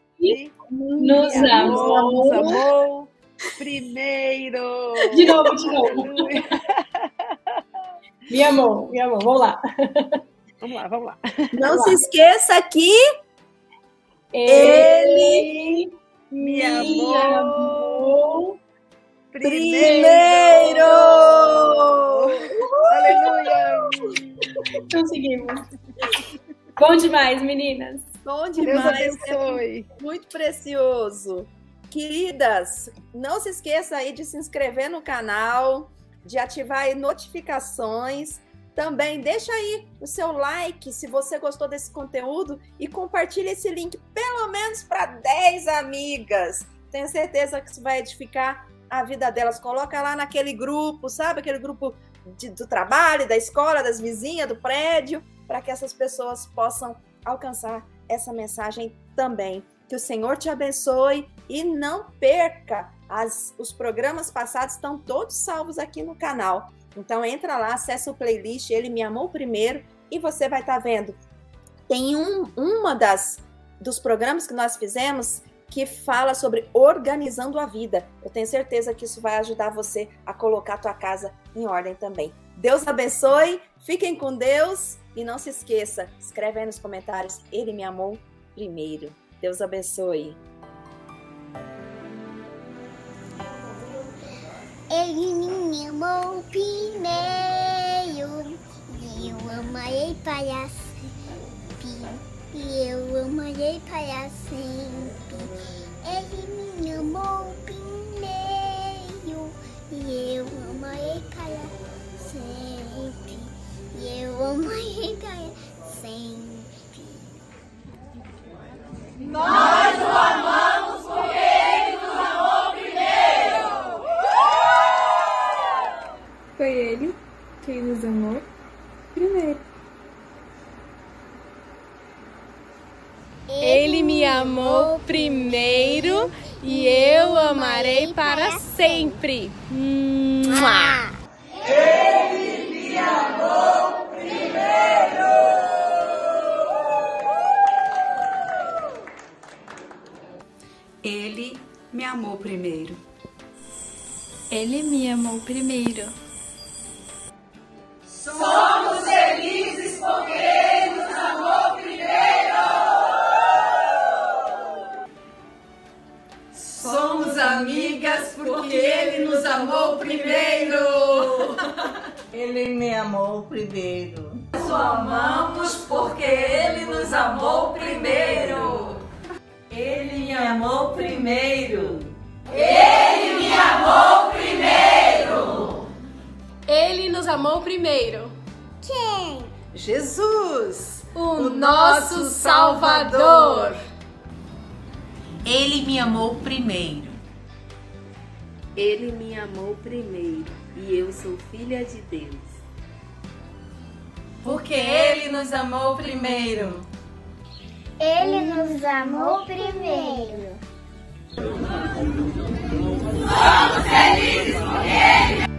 nos amou primeiro. De novo. Me amou. Vamos lá. Vamos lá. Não se esqueça que Ele me amou primeiro. Aleluia. Conseguimos. Bom demais, meninas. Bom demais. Deus abençoe. Muito precioso. Queridas, não se esqueça aí de se inscrever no canal, de ativar aí notificações. Também deixa aí o seu like se você gostou desse conteúdo e compartilha esse link pelo menos para 10 amigas. Tenho certeza que isso vai edificar a vida delas. Coloca lá naquele grupo, sabe? Aquele grupo do trabalho, da escola, das vizinhas, do prédio, para que essas pessoas possam alcançar essa mensagem também. Que o Senhor te abençoe e não perca. Os programas passados estão todos salvos aqui no canal. Então entra lá, acessa o playlist Ele Me Amou Primeiro e você vai estar vendo. Tem dos programas que nós fizemos que fala sobre organizando a vida. Eu tenho certeza que isso vai ajudar você a colocar a tua casa em ordem também. Deus abençoe, fiquem com Deus e não se esqueça, escreve aí nos comentários, Ele me amou primeiro. Deus abençoe. Ele me amou primeiro, e eu amarei para sempre, e eu amarei para sempre. Ele me amou primeiro, e eu amarei para sempre, e eu amarei para sempre. Nós o amamos porque Ele nos amou primeiro. Foi Ele quem nos amou primeiro. Ele me amou primeiro e eu amarei para sempre. Ele me amou primeiro. Ele me amou primeiro. Somos felizes porque Ele nos amou primeiro. Somos amigas porque Ele nos amou primeiro. Ele me amou primeiro. Nós o amamos porque Ele nos amou primeiro. Ele me amou primeiro. Ele me amou primeiro. Ele nos amou primeiro. Quem? Jesus, o nosso Salvador. Ele me amou primeiro. Ele me amou primeiro e eu sou filha de Deus. Porque Ele nos amou primeiro. Ele nos amou primeiro. Somos felizes por Ele.